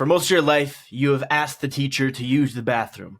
For most of your life, you have asked the teacher to use the bathroom.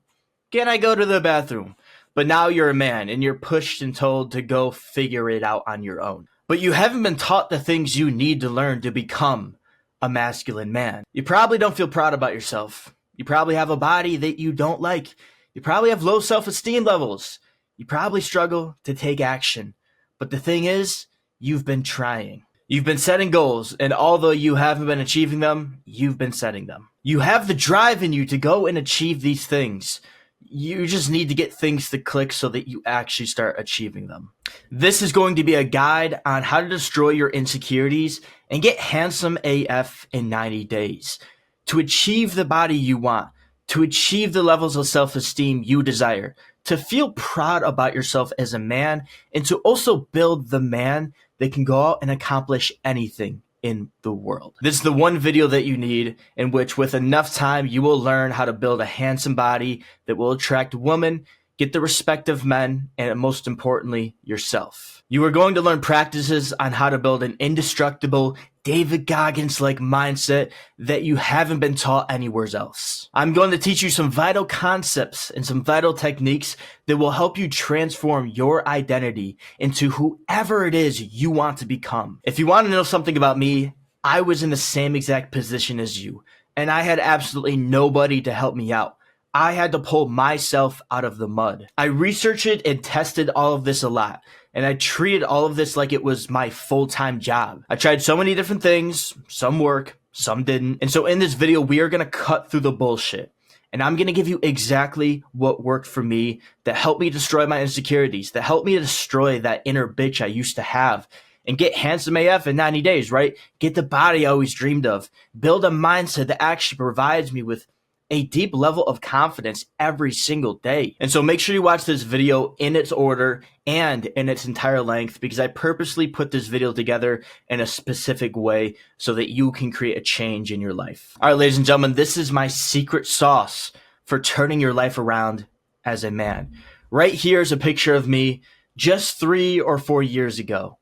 Can I go to the bathroom? But now you're a man and you're pushed and told to go figure it out on your own. But you haven't been taught the things you need to learn to become a masculine man. You probably don't feel proud about yourself. You probably have a body that you don't like. You probably have low self-esteem levels. You probably struggle to take action. But the thing is, you've been trying. You've been setting goals, and although you haven't been achieving them, you've been setting them. You have the drive in you to go and achieve these things. You just need to get things to click so that you actually start achieving them. This is going to be a guide on how to destroy your insecurities and get handsome AF in 90 days. To achieve the body you want, to achieve the levels of self-esteem you desire, to feel proud about yourself as a man, and to also build the man that can go out and accomplish anything in the world. This is the one video that you need in which with enough time you will learn how to build a handsome body that will attract women, get the respect of men, and most importantly, yourself. You are going to learn practices on how to build an indestructible David Goggins-like mindset that you haven't been taught anywhere else. I'm going to teach you some vital concepts and some vital techniques that will help you transform your identity into whoever it is you want to become. If you want to know something about me, I was in the same exact position as you, and I had absolutely nobody to help me out. I had to pull myself out of the mud. I researched it and tested all of this a lot, and I treated all of this like it was my full-time job. I tried so many different things, some work, some didn't. And so in this video, we are gonna cut through the bullshit. And I'm gonna give you exactly what worked for me that helped me destroy my insecurities, that helped me destroy that inner bitch I used to have, and get handsome AF in 90 days, right? Get the body I always dreamed of. Build a mindset that actually provides me with a deep level of confidence every single day. And so make sure you watch this video in its order and in its entire length, because I purposely put this video together in a specific way so that you can create a change in your life. All right, ladies and gentlemen, this is my secret sauce for turning your life around as a man. Right here is a picture of me just 3 or 4 years ago.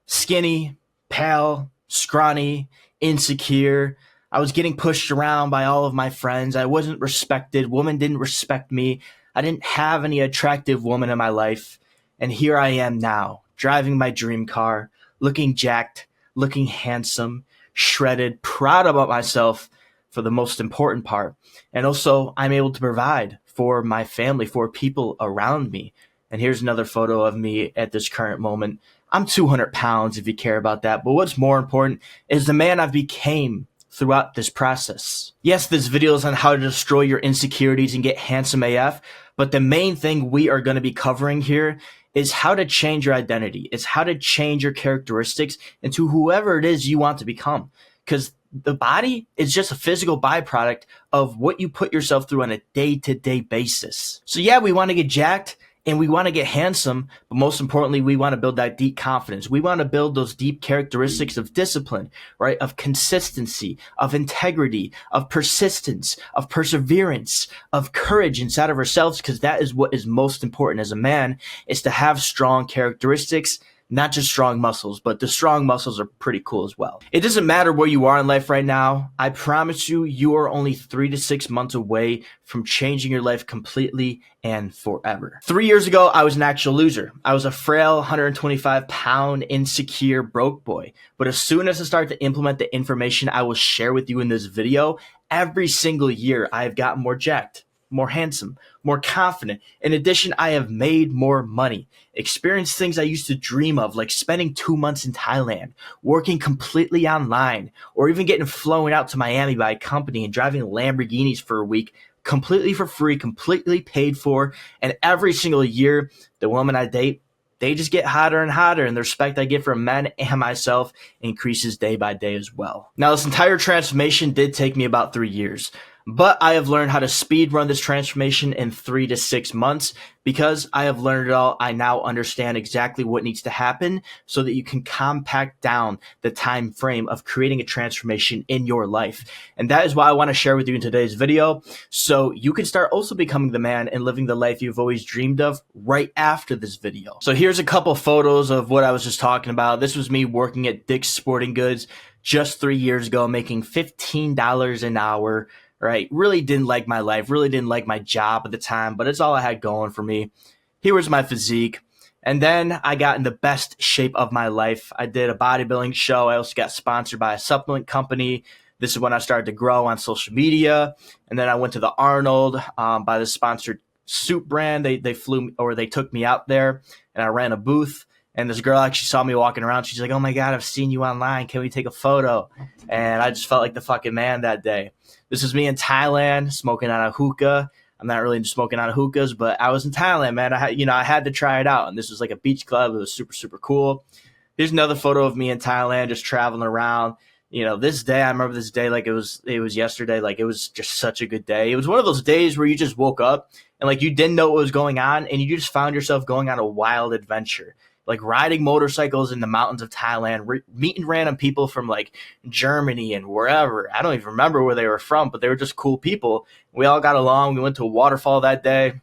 Skinny, pale, scrawny, insecure. I was getting pushed around by all of my friends. I wasn't respected. Women didn't respect me. I didn't have any attractive woman in my life. And here I am now, driving my dream car, looking jacked, looking handsome, shredded, proud about myself for the most important part. And also, I'm able to provide for my family, for people around me. And here's another photo of me at this current moment. I'm 200 pounds if you care about that. But what's more important is the man I've became throughout this process. Yes, this video is on how to destroy your insecurities and get handsome AF, but the main thing we are going to be covering here is how to change your identity. It's how to change your characteristics into whoever it is you want to become. Because the body is just a physical byproduct of what you put yourself through on a day-to-day basis. So yeah, we want to get jacked and we want to get handsome, but most importantly, we want to build that deep confidence. We want to build those deep characteristics of discipline, right? Of consistency, of integrity, of persistence, of perseverance, of courage inside of ourselves, because that is what is most important as a man, is to have strong characteristics, not just strong muscles, but the strong muscles are pretty cool as well. It doesn't matter where you are in life right now. I promise you, you are only 3 to 6 months away from changing your life completely and forever. 3 years ago, I was an actual loser. I was a frail, 125-pound, insecure, broke boy. But as soon as I start to implement the information I will share with you in this video, every single year I have gotten more jacked, more handsome, more confident. In addition, I have made more money, experienced things I used to dream of, like spending 2 months in Thailand, working completely online, or even getting flown out to Miami by a company and driving Lamborghinis for a week, completely for free, completely paid for. And every single year, the woman I date, they just get hotter and hotter, and the respect I get from men and myself increases day by day as well. Now, this entire transformation did take me about 3 years. But I have learned how to speed run this transformation in 3 to 6 months. Because I have learned it all, I now understand exactly what needs to happen so that you can compact down the time frame of creating a transformation in your life. And that is why I want to share with you in today's video, so you can start also becoming the man and living the life you've always dreamed of right after this video. So here's a couple photos of what I was just talking about. This was me working at Dick's Sporting Goods, just 3 years ago, making $15 an hour, right? Really didn't like my life, really didn't like my job at the time, but it's all I had going for me. Here was my physique. And then I got in the best shape of my life. I did a bodybuilding show. I also got sponsored by a supplement company. This is when I started to grow on social media. And then I went to the Arnold by the sponsored soup brand. They flew me, or they took me out there, and I ran a booth. And this girl actually saw me walking around. She's like, "Oh my God, I've seen you online. Can we take a photo?" And I just felt like the fucking man that day. This was me in Thailand smoking on a hookah. I'm not really into smoking on hookahs, but I was in Thailand, man. I had to try it out. And this was like a beach club. It was super, super cool. Here's another photo of me in Thailand, just traveling around. This day, I remember this day like it was yesterday. Like, it was just such a good day. It was one of those days where you just woke up and like you didn't know what was going on, and you just found yourself going on a wild adventure, like riding motorcycles in the mountains of Thailand, meeting random people from like Germany and wherever. I don't even remember where they were from, but they were just cool people. We all got along. We went to a waterfall that day.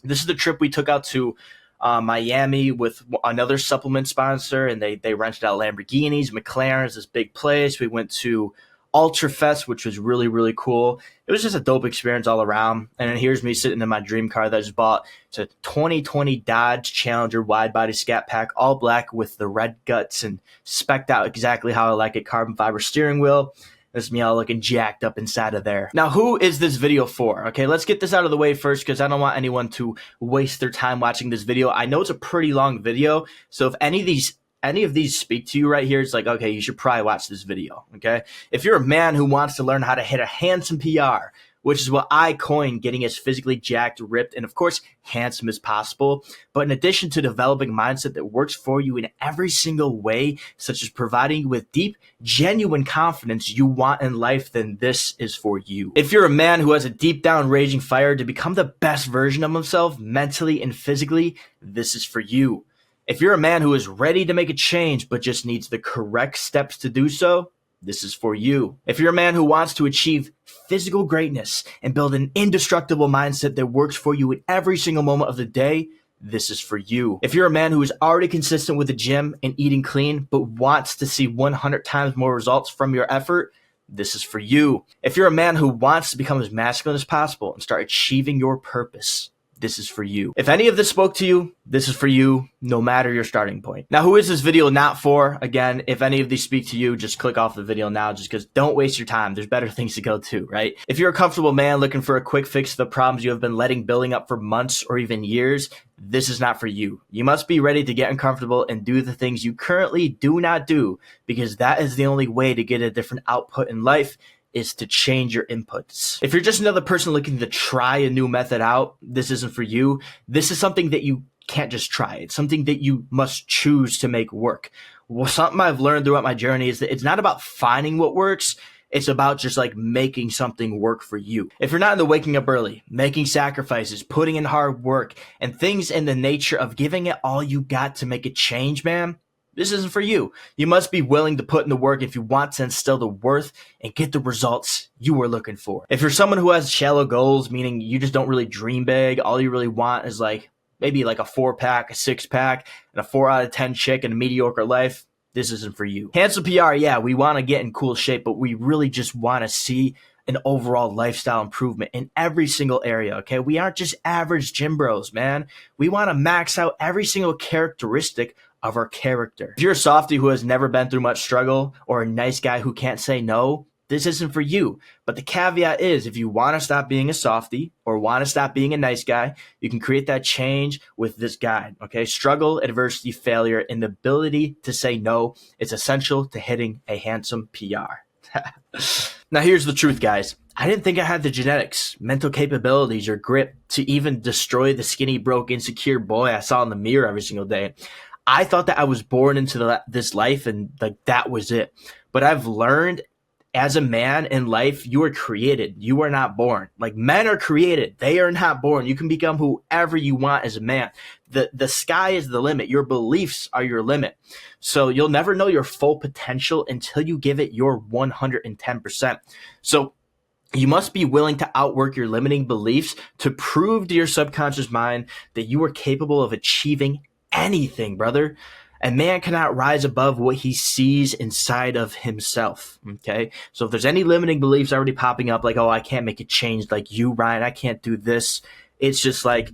This is the trip we took out to Miami with another supplement sponsor, and they rented out Lamborghinis, McLarens, this big place. We went to Ultra Fest, which was really, really cool. It was just a dope experience all around. And then here's me sitting in my dream car that I just bought. It's a 2020 Dodge Challenger wide body scat pack, all black with the red guts and specced out exactly how I like it. Carbon fiber steering wheel. This is me all looking jacked up inside of there. Now, who is this video for? Okay, let's get this out of the way first, because I don't want anyone to waste their time watching this video. I know it's a pretty long video, so if any of these speak to you right here, it's like, okay, you should probably watch this video, okay? If you're a man who wants to learn how to hit a handsome PR, which is what I coined getting as physically jacked, ripped, and of course, handsome as possible. But in addition to developing a mindset that works for you in every single way, such as providing you with deep, genuine confidence you want in life, then this is for you. If you're a man who has a deep down raging fire to become the best version of himself mentally and physically, this is for you. If you're a man who is ready to make a change but just needs the correct steps to do so, this is for you. If you're a man who wants to achieve physical greatness and build an indestructible mindset that works for you in every single moment of the day, this is for you. If you're a man who is already consistent with the gym and eating clean but wants to see 100 times more results from your effort, this is for you. If you're a man who wants to become as masculine as possible and start achieving your purpose, this is for you. If any of this spoke to you, this is for you, no matter your starting point. Now, who is this video not for? Again, if any of these speak to you, just click off the video now, just because don't waste your time. There's better things to go to, right? If you're a comfortable man looking for a quick fix to the problems you have been letting building up for months or even years, this is not for you. You must be ready to get uncomfortable and do the things you currently do not do, because that is the only way to get a different output in life, is to change your inputs. If you're just another person looking to try a new method out, this isn't for you. This is something that you can't just try. It's something that you must choose to make work. Well, something I've learned throughout my journey is that it's not about finding what works. It's about just like making something work for you. If you're not into waking up early, making sacrifices, putting in hard work, and things in the nature of giving it all you got to make a change, man, this isn't for you. You must be willing to put in the work if you want to instill the worth and get the results you are looking for. If you're someone who has shallow goals, meaning you just don't really dream big, all you really want is like maybe like a 4-pack, a 6-pack, and a 4 out of 10 chick and a mediocre life, this isn't for you. Handsome PR, yeah, we want to get in cool shape, but we really just want to see an overall lifestyle improvement in every single area, okay? We aren't just average gym bros, man. We want to max out every single characteristic of our character. If you're a softie who has never been through much struggle, or a nice guy who can't say no, this isn't for you. But the caveat is, if you want to stop being a softie or want to stop being a nice guy, you can create that change with this guide, okay? Struggle, adversity, failure, and the ability to say no is essential to hitting a handsome PR. Now, here's the truth, guys. I didn't think I had the genetics, mental capabilities, or grit to even destroy the skinny, broke, insecure boy I saw in the mirror every single day. I thought that I was born into this life and like that was it. But I've learned as a man in life, you are created. You are not born. Like, men are created. They are not born. You can become whoever you want as a man. The sky is the limit. Your beliefs are your limit. So you'll never know your full potential until you give it your 110%. So you must be willing to outwork your limiting beliefs to prove to your subconscious mind that you are capable of achieving anything, brother. A man cannot rise above what he sees inside of himself, okay? So if there's any limiting beliefs already popping up, like, oh, I can't make a change like you, Ryan, I can't do this, it's just like,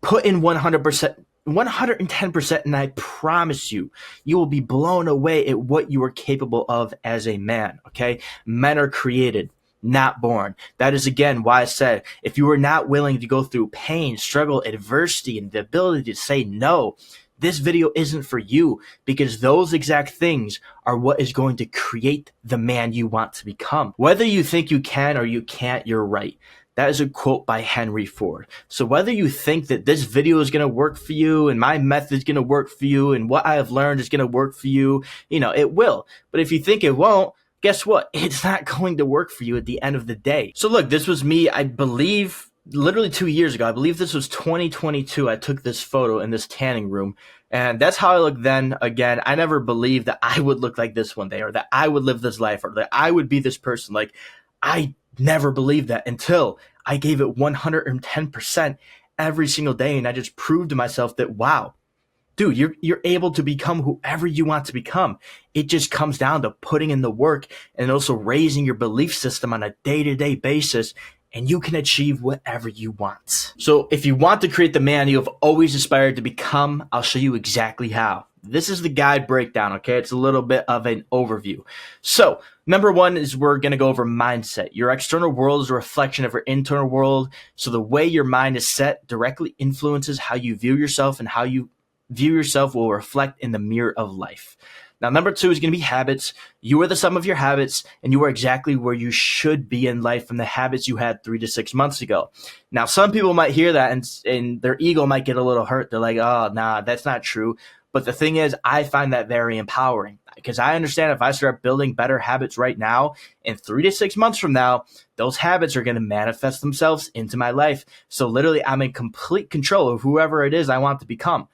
put in 100%, 110%, and I promise you, you will be blown away at what you are capable of as a man, okay? Men are created, not born. That is, again, why I said, if you are not willing to go through pain, struggle, adversity, and the ability to say no, this video isn't for you, because those exact things are what is going to create the man you want to become. Whether you think you can or you can't, you're right. That is a quote by Henry Ford. So whether you think that this video is going to work for you and my method is going to work for you and what I have learned is going to work for you, it will. But if you think it won't, guess what? It's not going to work for you at the end of the day. So look, this was me, I believe, literally 2 years ago. I believe this was 2022. I took this photo in this tanning room, and that's how I looked then. Again, I never believed that I would look like this one day, or that I would live this life, or that I would be this person. Like, I never believed that until I gave it 110% every single day, and I just proved to myself that, wow, dude, you're able to become whoever you want to become. It just comes down to putting in the work and also raising your belief system on a day-to-day basis, and you can achieve whatever you want. So if you want to create the man you have always aspired to become, I'll show you exactly how. This is the guide breakdown, okay? It's a little bit of an overview. So number one is we're going to go over mindset. Your external world is a reflection of your internal world. So the way your mind is set directly influences how you view yourself, and how you view yourself will reflect in the mirror of life. Now, number two is going to be habits. You are the sum of your habits, and you are exactly where you should be in life from the habits you had 3 to 6 months ago. Now, some people might hear that and their ego might get a little hurt. They're like, oh, nah, that's not true. But the thing is, I find that very empowering, because I understand if I start building better habits right now, in 3 to 6 months from now, those habits are going to manifest themselves into my life. So literally, I'm in complete control of whoever it is I want to become.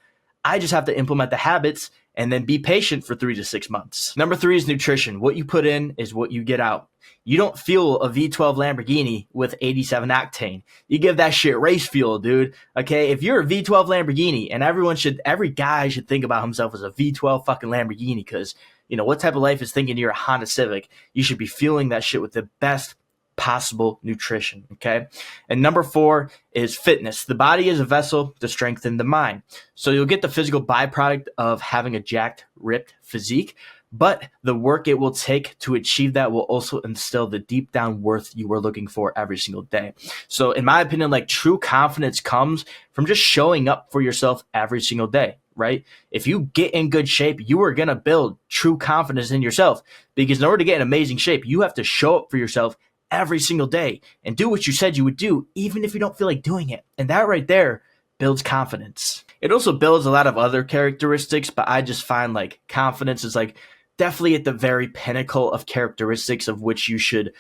I just have to implement the habits and then be patient for 3 to 6 months. Number three is nutrition. What you put in is what you get out. You don't fuel a V12 Lamborghini with 87 octane. You give that shit race fuel, dude. Okay, if you're a V12 Lamborghini, and every guy should think about himself as a V12 fucking Lamborghini, because what type of life is thinking you're a Honda Civic? You should be fueling that shit with the best possible nutrition, okay? And number four is fitness. The body is a vessel to strengthen the mind. So you'll get the physical byproduct of having a jacked, ripped physique, but the work it will take to achieve that will also instill the deep down worth you are looking for every single day. So in my opinion, like, true confidence comes from just showing up for yourself every single day, right? If you get in good shape, you are going to build true confidence in yourself, because in order to get in amazing shape, you have to show up for yourself every single day and do what you said you would do, even if you don't feel like doing it. And that right there builds confidence. It also builds a lot of other characteristics, but I just find like confidence is like definitely at the very pinnacle of characteristics of which you should,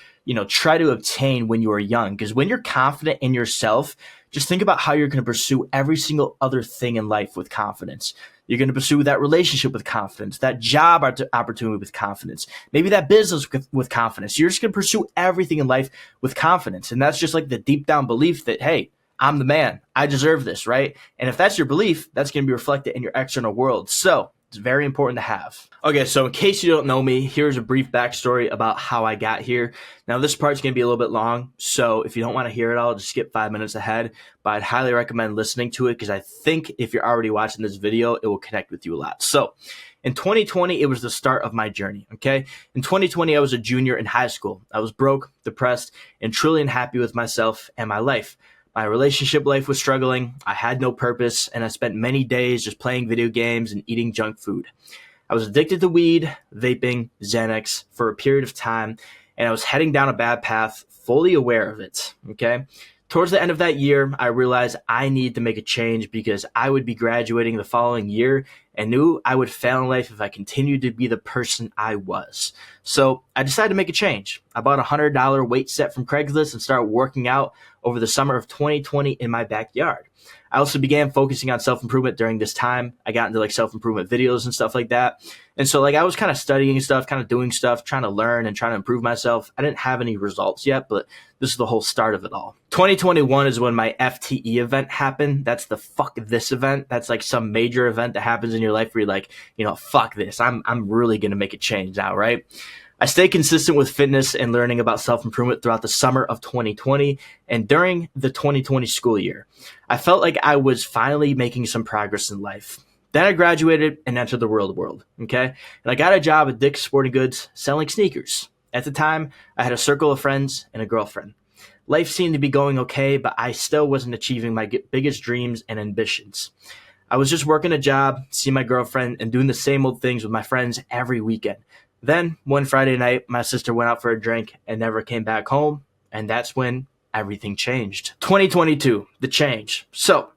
try to obtain when you are young. Because when you're confident in yourself, just think about how you're going to pursue every single other thing in life with confidence. You're going to pursue that relationship with confidence, that job opportunity with confidence, maybe that business with confidence. You're just going to pursue everything in life with confidence. And that's just like the deep down belief that, hey, I'm the man. I deserve this, right? And if that's your belief, that's going to be reflected in your external world. So it's very important to have. Okay, so in case you don't know me, here's a brief backstory about how I got here. Now, this part's going to be a little bit long, so if you don't want to hear it all, just skip 5 minutes ahead. But I'd highly recommend listening to it, because I think if you're already watching this video, it will connect with you a lot. So in 2020, it was the start of my journey, okay? In 2020, I was a junior in high school. I was broke, depressed, and truly unhappy with myself and my life. My relationship life was struggling, I had no purpose, and I spent many days just playing video games and eating junk food. I was addicted to weed, vaping, Xanax for a period of time, and I was heading down a bad path, fully aware of it, okay? Towards the end of that year, I realized I needed to make a change, because I would be graduating the following year and knew I would fail in life if I continued to be the person I was. So I decided to make a change. I bought a $100 weight set from Craigslist and started working out over the summer of 2020 in my backyard. I also began focusing on self-improvement during this time. I got into like self-improvement videos and stuff like that. And so like I was kind of studying stuff, kind of doing stuff, trying to learn and trying to improve myself. I didn't have any results yet, but this is the whole start of it all. 2021 is when my FTE event happened. That's the fuck this event. That's like some major event that happens in your life where you're like, fuck this. I'm really going to make a change now, right? I stayed consistent with fitness and learning about self-improvement throughout the summer of 2020 and during the 2020 school year. I felt like I was finally making some progress in life. Then I graduated and entered the real world, okay? And I got a job at Dick's Sporting Goods selling sneakers. At the time, I had a circle of friends and a girlfriend. Life seemed to be going okay, but I still wasn't achieving my biggest dreams and ambitions. I was just working a job, seeing my girlfriend, and doing the same old things with my friends every weekend. Then, one Friday night, my sister went out for a drink and never came back home, and that's when everything changed. 2022, the change. So,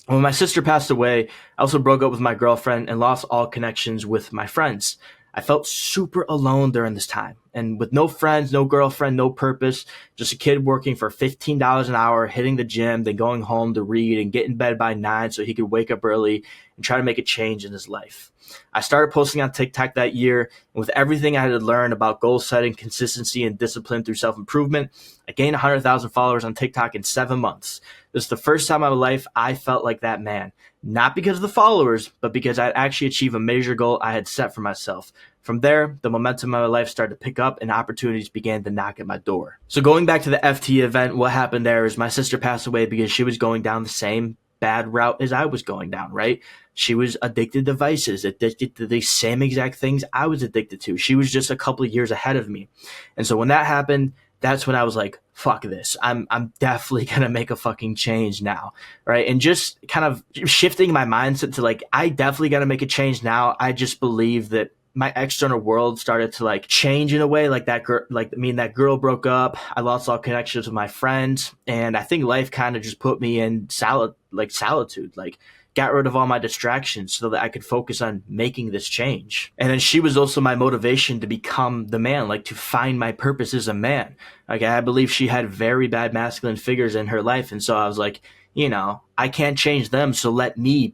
when my sister passed away, I also broke up with my girlfriend and lost all connections with my friends. I felt super alone during this time, and with no friends, no girlfriend, no purpose, just a kid working for $15 an hour, hitting the gym, then going home to read and get in bed by 9 so he could wake up early and try to make a change in his life. I started posting on TikTok that year, and with everything I had learned about goal setting, consistency, and discipline through self-improvement, I gained 100,000 followers on TikTok in 7 months. This is the first time in my life I felt like that man. Not because of the followers, but because I'd actually achieved a major goal I had set for myself. From there, the momentum of my life started to pick up and opportunities began to knock at my door. So going back to the FT event, what happened there is my sister passed away because she was going down the same bad route as I was going down, right? She was addicted to vices, addicted to the same exact things I was addicted to. She was just a couple of years ahead of me. And so when that happened, that's when I was like, fuck this. I'm definitely going to make a fucking change now, right? And just kind of shifting my mindset to like, I definitely got to make a change now. I just believe that my external world started to like change in a way like that girl, like me and that girl broke up. I lost all connections with my friends. And I think life kind of just put me in solitude, like got rid of all my distractions so that I could focus on making this change. And then she was also my motivation to become the man, like to find my purpose as a man. Like I believe she had very bad masculine figures in her life. And so I was like, I can't change them. So let me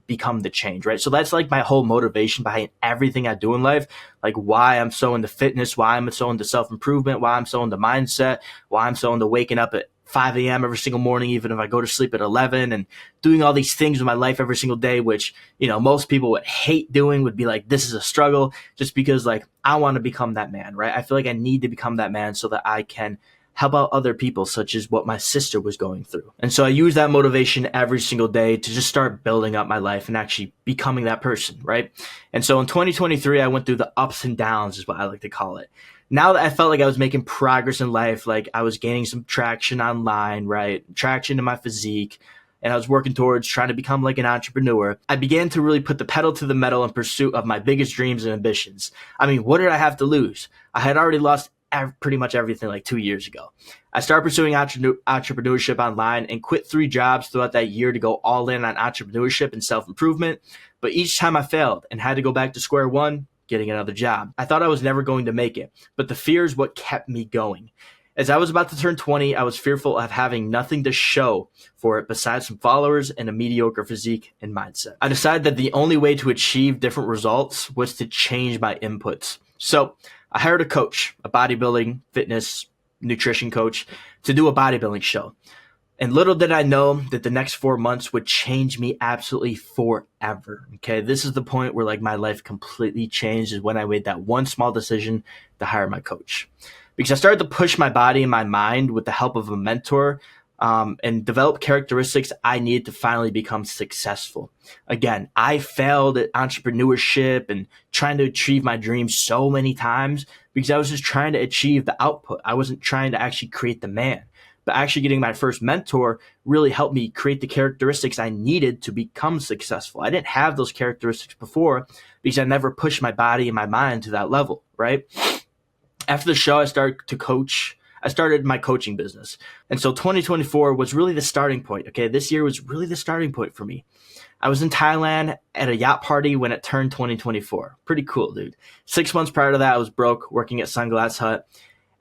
become the change, right? So that's like my whole motivation behind everything I do in life, like why I'm so into fitness, why I'm so into self-improvement, why I'm so into mindset, why I'm so into waking up at 5 a.m. every single morning, even if I go to sleep at 11, and doing all these things in my life every single day, which, most people would hate doing, would be like, this is a struggle, just because like I want to become that man, right? I feel like I need to become that man so that I can help out other people, such as what my sister was going through. And so I use that motivation every single day to just start building up my life and actually becoming that person, right? And so in 2023, I went through the ups and downs, is what I like to call it. Now that I felt like I was making progress in life, like I was gaining some traction online, right? Traction in my physique, and I was working towards trying to become like an entrepreneur, I began to really put the pedal to the metal in pursuit of my biggest dreams and ambitions. I mean, what did I have to lose? I had already lost pretty much everything like 2 years ago. I started pursuing entrepreneurship online and quit 3 jobs throughout that year to go all in on entrepreneurship and self-improvement. But each time I failed and had to go back to square one, getting another job. I thought I was never going to make it, but the fear is what kept me going. As I was about to turn 20, I was fearful of having nothing to show for it besides some followers and a mediocre physique and mindset. I decided that the only way to achieve different results was to change my inputs. So I hired a coach, a bodybuilding, fitness, nutrition coach, to do a bodybuilding show. And little did I know that the next 4 months would change me absolutely forever. Okay, this is the point where like my life completely changed, is when I made that one small decision to hire my coach. Because I started to push my body and my mind with the help of a mentor and develop characteristics I needed to finally become successful. Again, I failed at entrepreneurship and trying to achieve my dreams so many times because I was just trying to achieve the output. I wasn't trying to actually create the man. But actually getting my first mentor really helped me create the characteristics I needed to become successful. I didn't have those characteristics before because I never pushed my body and my mind to that level, right? After the show, I started to coach I started my coaching business. And so 2024 was really the starting point. Okay. This year was really the starting point for me. I was in Thailand at a yacht party when it turned 2024. Pretty cool, dude. 6 months prior to that, I was broke working at Sunglass Hut.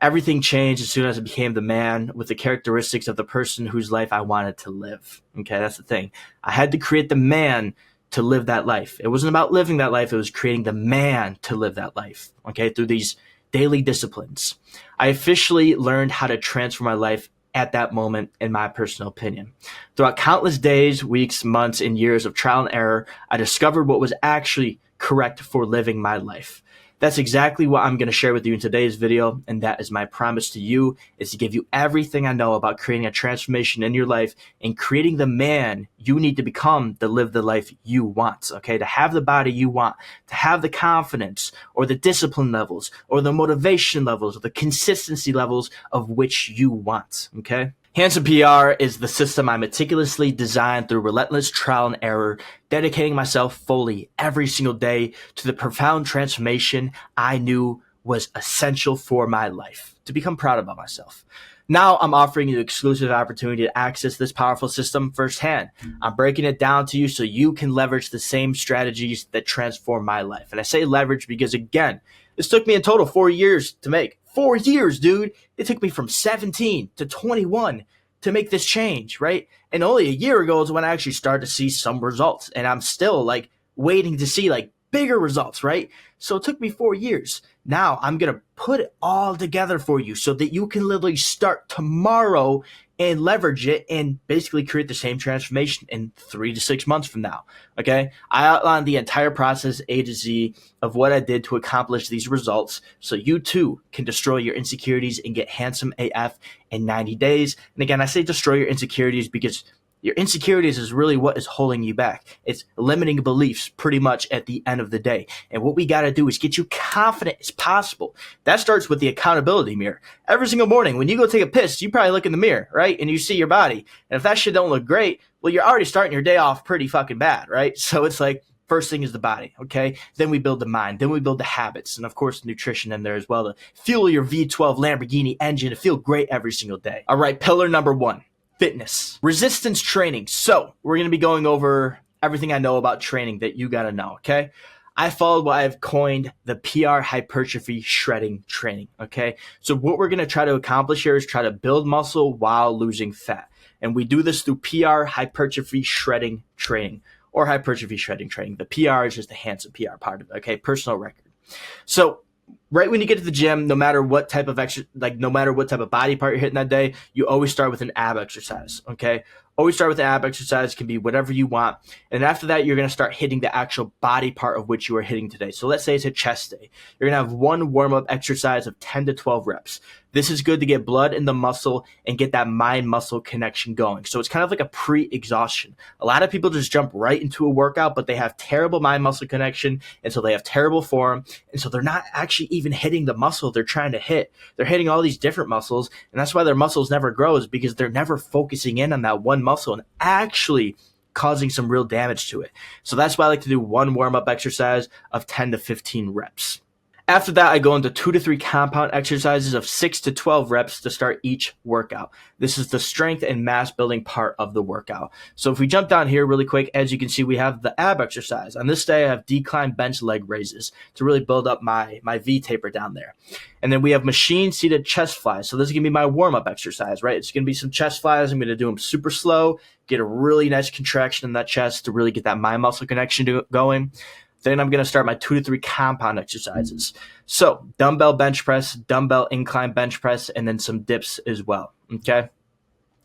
Everything changed as soon as I became the man with the characteristics of the person whose life I wanted to live. Okay, that's the thing. I had to create the man to live that life. It wasn't about living that life. It was creating the man to live that life. Okay, through these daily disciplines. I officially learned how to transform my life at that moment, in my personal opinion. Throughout countless days, weeks, months, and years of trial and error, I discovered what was actually correct for living my life. That's exactly what I'm going to share with you in today's video, and that is my promise to you, is to give you everything I know about creating a transformation in your life and creating the man you need to become to live the life you want, okay? To have the body you want, to have the confidence or the discipline levels or the motivation levels or the consistency levels of which you want, okay? Handsome PR is the system I meticulously designed through relentless trial and error, dedicating myself fully every single day to the profound transformation I knew was essential for my life, to become proud about myself. Now I'm offering you the exclusive opportunity to access this powerful system firsthand. I'm breaking it down to you so you can leverage the same strategies that transform my life. And I say leverage because, again, this took me in total 4 years to make. 4 years, dude. It took me from 17 to 21 to make this change, right? And only a year ago is when I actually started to see some results. And I'm still like waiting to see like bigger results, right? So it took me 4 years. Now I'm going to put it all together for you so that you can literally start tomorrow and leverage it and basically create the same transformation in 3 to 6 months from now. Okay. I outlined the entire process A to Z of what I did to accomplish these results so you too can destroy your insecurities and get handsome AF in 90 days. And again, I say destroy your insecurities because your insecurities is really what is holding you back. It's limiting beliefs pretty much at the end of the day. And what we got to do is get you confident as possible. That starts with the accountability mirror. Every single morning when you go take a piss, you probably look in the mirror, right? And you see your body. And if that shit don't look great, well, you're already starting your day off pretty fucking bad, right? So it's like, first thing is the body, okay? Then we build the mind. Then we build the habits. And of course, nutrition in there as well to fuel your V12 Lamborghini engine to feel great every single day. All right, pillar number 1. Fitness. Resistance training. So we're going to be going over everything I know about training that you got to know, okay? I followed what I've coined the PR hypertrophy shredding training, okay? So what we're going to try to accomplish here is try to build muscle while losing fat. And we do this through PR hypertrophy shredding training or hypertrophy shredding training. The PR is just the handsome PR part of it, okay? Personal record. So right when you get to the gym, no matter what type of no matter what type of body part you're hitting that day, you always start with an ab exercise, okay? Always start with an ab exercise. It can be whatever you want. And after that, you're going to start hitting the actual body part of which you are hitting today. So let's say it's a chest day. You're going to have one warm-up exercise of 10 to 12 reps. This is good to get blood in the muscle and get that mind-muscle connection going. So it's kind of like a pre-exhaustion. A lot of people just jump right into a workout, but they have terrible mind-muscle connection, and so they have terrible form, and so they're not actually even hitting the muscle they're trying to hit. They're hitting all these different muscles, and that's why their muscles never grow, is because they're never focusing in on that one muscle and actually causing some real damage to it. So that's why I like to do one warm-up exercise of 10 to 15 reps. After that, I go into 2 to 3 compound exercises of 6 to 12 reps to start each workout. This is the strength and mass building part of the workout. So if we jump down here really quick, as you can see, we have the ab exercise. On this day, I have decline bench leg raises to really build up my V taper down there. And then we have machine seated chest flies. So this is going to be my warm-up exercise, right? It's going to be some chest flies. I'm going to do them super slow, get a really nice contraction in that chest to really get that mind muscle connection going. Then I'm going to start my 2 to 3 compound exercises. So dumbbell bench press, dumbbell incline bench press, and then some dips as well, okay?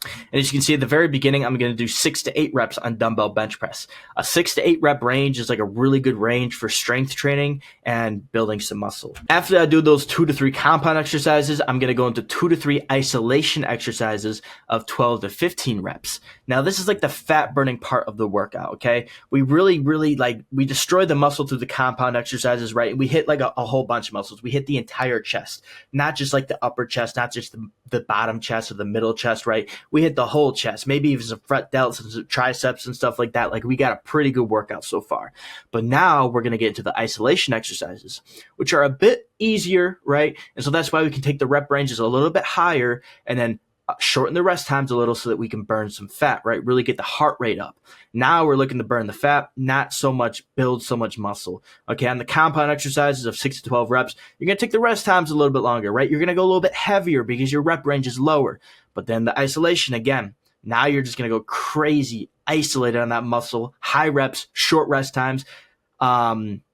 And as you can see at the very beginning, I'm going to do 6 to 8 reps on dumbbell bench press. A 6 to 8 rep range is like a really good range for strength training and building some muscle. After I do those 2 to 3 compound exercises, I'm going to go into 2 to 3 isolation exercises of 12 to 15 reps. Now, this is like the fat burning part of the workout, okay? We really we destroy the muscle through the compound exercises, right? We hit like a whole bunch of muscles. We hit the entire chest, not just like the upper chest, not just the bottom chest or the middle chest, right? we hit the whole chest, maybe even some front delts and some triceps and stuff like that. Like, we got a pretty good workout so far. But now we're going to get into the isolation exercises, which are a bit easier, right? And so that's why we can take the rep ranges a little bit higher and then shorten the rest times a little so that we can burn some fat, right? Really get the heart rate up. Now we're looking to burn the fat, not so much build so much muscle. Okay, on the compound exercises of 6 to 12 reps, you're going to take the rest times a little bit longer, right? You're going to go a little bit heavier because your rep range is lower. But then the isolation, again, now you're just going to go crazy, isolated on that muscle, high reps, short rest times,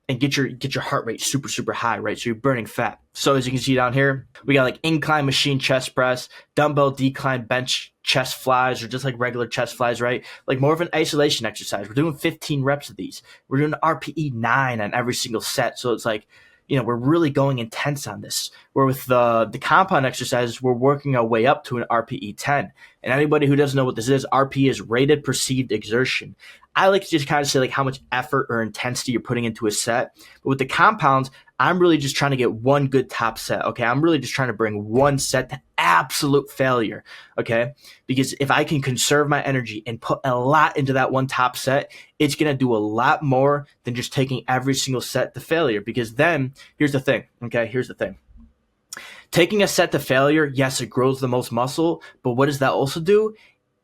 and get your heart rate super, super high, right? So you're burning fat. So as you can see down here, we got like incline machine chest press, dumbbell decline bench chest flies, or just like regular chest flies, right? Like more of an isolation exercise. We're doing 15 reps of these. We're doing RPE 9 on every single set. So it's like, we're really going intense on this. Where with the compound exercises, we're working our way up to an RPE 10. And anybody who doesn't know what this is, RPE is rated perceived exertion. I like to just kind of say like how much effort or intensity you're putting into a set. But with the compounds, I'm really just trying to get one good top set, okay? I'm really just trying to bring one set to absolute failure, okay? Because if I can conserve my energy and put a lot into that one top set, it's going to do a lot more than just taking every single set to failure. Because then, here's the thing, okay? Here's the thing. Taking a set to failure, yes, it grows the most muscle, but what does that also do?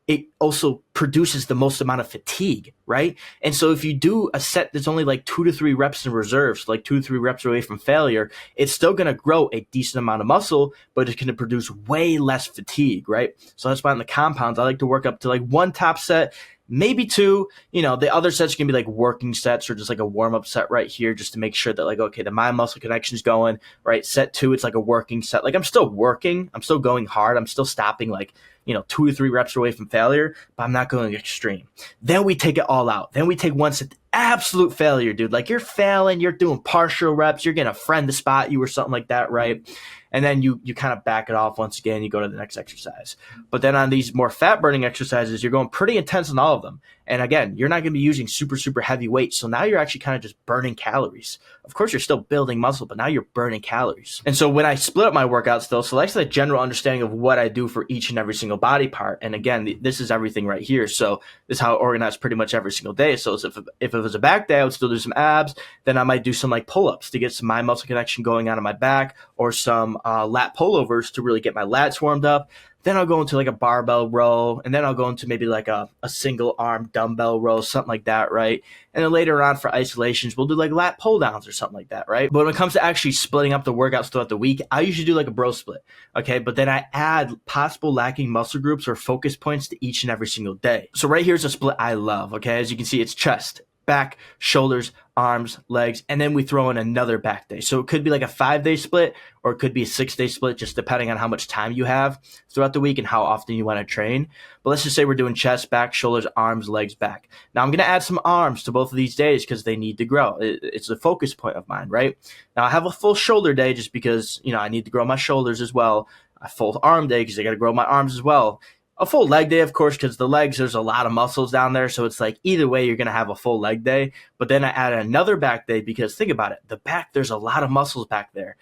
It also produces the most amount of fatigue, right? And so if you do a set that's only like 2 to 3 reps in reserves, like 2 to 3 reps away from failure, it's still going to grow a decent amount of muscle, but it's going to produce way less fatigue, right? So that's why on the compounds, I like to work up to like one top set, maybe 2. The other sets can be like working sets or just like a warm-up set right here, just to make sure that like, okay, the mind muscle connection is going, right? Set 2, it's like a working set. Like I'm still working, I'm still going hard, I'm still stopping like, 2 to 3 reps away from failure, but I'm not going extreme. Then we take it all out. Then we take one set to absolute failure, dude. Like you're failing, you're doing partial reps, you're getting a friend to spot you or something like that, right? And then you kind of back it off once again, you go to the next exercise. But then on these more fat burning exercises, you're going pretty intense on all of them. And again, you're not going to be using super, super heavy weights. So now you're actually kind of just burning calories. Of course, you're still building muscle, but now you're burning calories. And so when I split up my workouts though, so that's the general understanding of what I do for each and every single body part. And again, this is everything right here. So this is how I organize pretty much every single day. So if it was a back day, I would still do some abs. Then I might do some like pull-ups to get some mind muscle connection going on in my back, or some lat pullovers to really get my lats warmed up. Then I'll go into like a barbell row, and then I'll go into maybe like a single arm dumbbell row, something like that, right? And then later on for isolations, we'll do like lat pull downs or something like that, right? But when it comes to actually splitting up the workouts throughout the week, I usually do like a bro split, okay? But then I add possible lacking muscle groups or focus points to each and every single day. So right here's a split I love, okay? As you can see, it's chest, back, shoulders, arms, legs, and then we throw in another back day. So it could be like a 5-day split, or it could be a 6-day split, just depending on how much time you have throughout the week and how often you want to train. But let's just say we're doing chest, back, shoulders, arms, legs, back. Now I'm going to add some arms to both of these days because they need to grow. It's a focus point of mine, right? Now I have a full shoulder day just because, I need to grow my shoulders as well. A full arm day because I got to grow my arms as well. A full leg day, of course, because the legs, there's a lot of muscles down there. So it's like either way, you're going to have a full leg day. But then I add another back day because think about it. The back, there's a lot of muscles back there,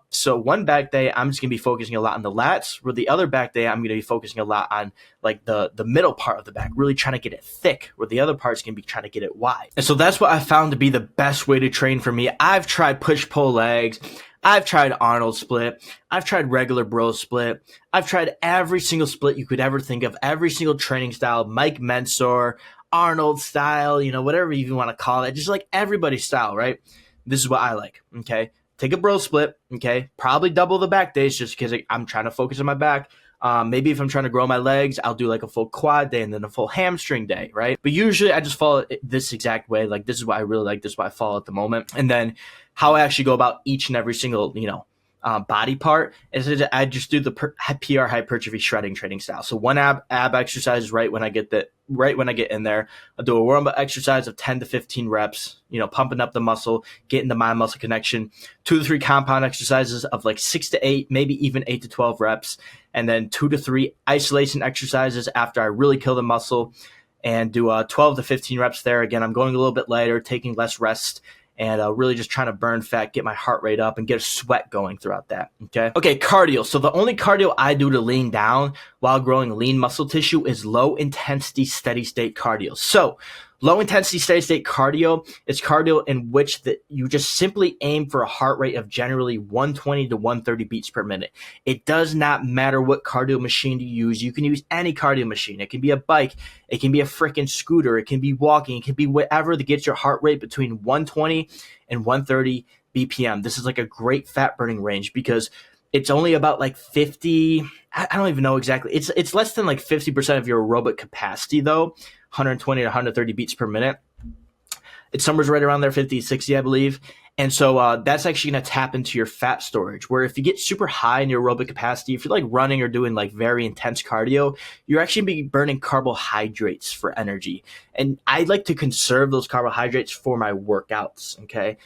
So one back day, I'm just going to be focusing a lot on the lats. Where the other back day, I'm going to be focusing a lot on like the middle part of the back, really trying to get it thick, where the other part's going to be trying to get it wide. And so that's what I found to be the best way to train for me. I've tried push-pull legs. I've tried Arnold split. I've tried regular bro split. I've tried every single split you could ever think of, every single training style, Mike Mensor, Arnold style, whatever you even want to call it, just like everybody's style, right? This is what I like, okay? Take a bro split, okay? Probably double the back days just because I'm trying to focus on my back. Maybe if I'm trying to grow my legs, I'll do like a full quad day and then a full hamstring day, right? But usually I just follow it this exact way. Like this is what I really like. This is what I follow at the moment. And then how I actually go about each and every single, body part is I just do the PR hypertrophy shredding training style. So one ab exercise right when I get in there. I'll do a warm-up exercise of 10 to 15 reps, pumping up the muscle, getting the mind muscle connection. 2 to 3 compound exercises of like 6 to 8, maybe even 8 to 12 reps. And then 2 to 3 isolation exercises after I really kill the muscle, and do 12 to 15 reps there. Again, I'm going a little bit lighter, taking less rest, and really just trying to burn fat, get my heart rate up, and get a sweat going throughout that, okay? Okay, cardio. So the only cardio I do to lean down while growing lean muscle tissue is low intensity steady state cardio. So low intensity steady state cardio is cardio in which you just simply aim for a heart rate of generally 120 to 130 beats per minute. It does not matter what cardio machine you use. You can use any cardio machine. It can be a bike. It can be a freaking scooter. It can be walking. It can be whatever that gets your heart rate between 120 and 130 BPM. This is like a great fat burning range because it's only about like 50. I don't even know exactly. It's less than like 50% of your aerobic capacity though. 120 to 130 beats per minute. It's somewhere right around there, 50, 60, I believe. And so that's actually going to tap into your fat storage, where if you get super high in your aerobic capacity, if you're like running or doing like very intense cardio, you're actually be burning carbohydrates for energy. And I like to conserve those carbohydrates for my workouts, okay?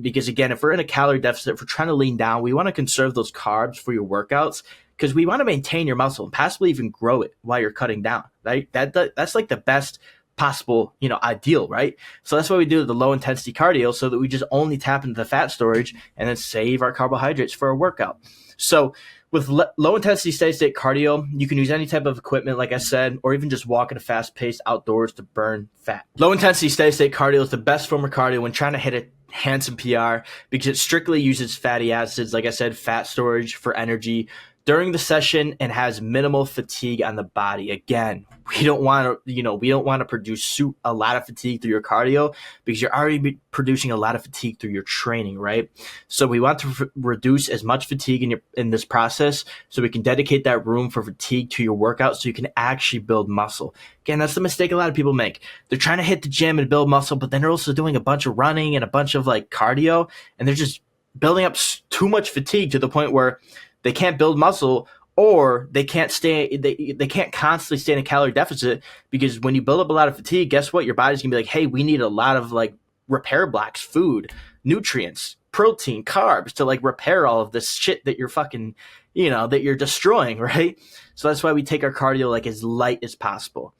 Because again, if we're in a calorie deficit, if we're trying to lean down, we want to conserve those carbs for your workouts because we want to maintain your muscle and possibly even grow it while you're cutting down, right? That's like the best possible, ideal, right? So that's why we do the low intensity cardio, so that we just only tap into the fat storage and then save our carbohydrates for a workout. So with low intensity steady state cardio, you can use any type of equipment, like I said, or even just walk at a fast pace outdoors to burn fat. Low intensity steady state cardio is the best form of cardio when trying to hit a handsome PR because it strictly uses fatty acids, like I said, fat storage for energy during the session and has minimal fatigue on the body. Again, we don't want to produce a lot of fatigue through your cardio because you're already producing a lot of fatigue through your training, right? So we want to reduce as much fatigue in this process so we can dedicate that room for fatigue to your workout so you can actually build muscle. Again, that's the mistake a lot of people make. They're trying to hit the gym and build muscle, but then they're also doing a bunch of running and a bunch of like cardio, and they're just building up too much fatigue to the point where they can't build muscle, or they can't constantly stay in a calorie deficit, because when you build up a lot of fatigue, guess what? Your body's gonna be like, hey, we need a lot of like repair blocks, food, nutrients, protein, carbs to like repair all of this shit that you're fucking, that you're destroying, right? So that's why we take our cardio like as light as possible.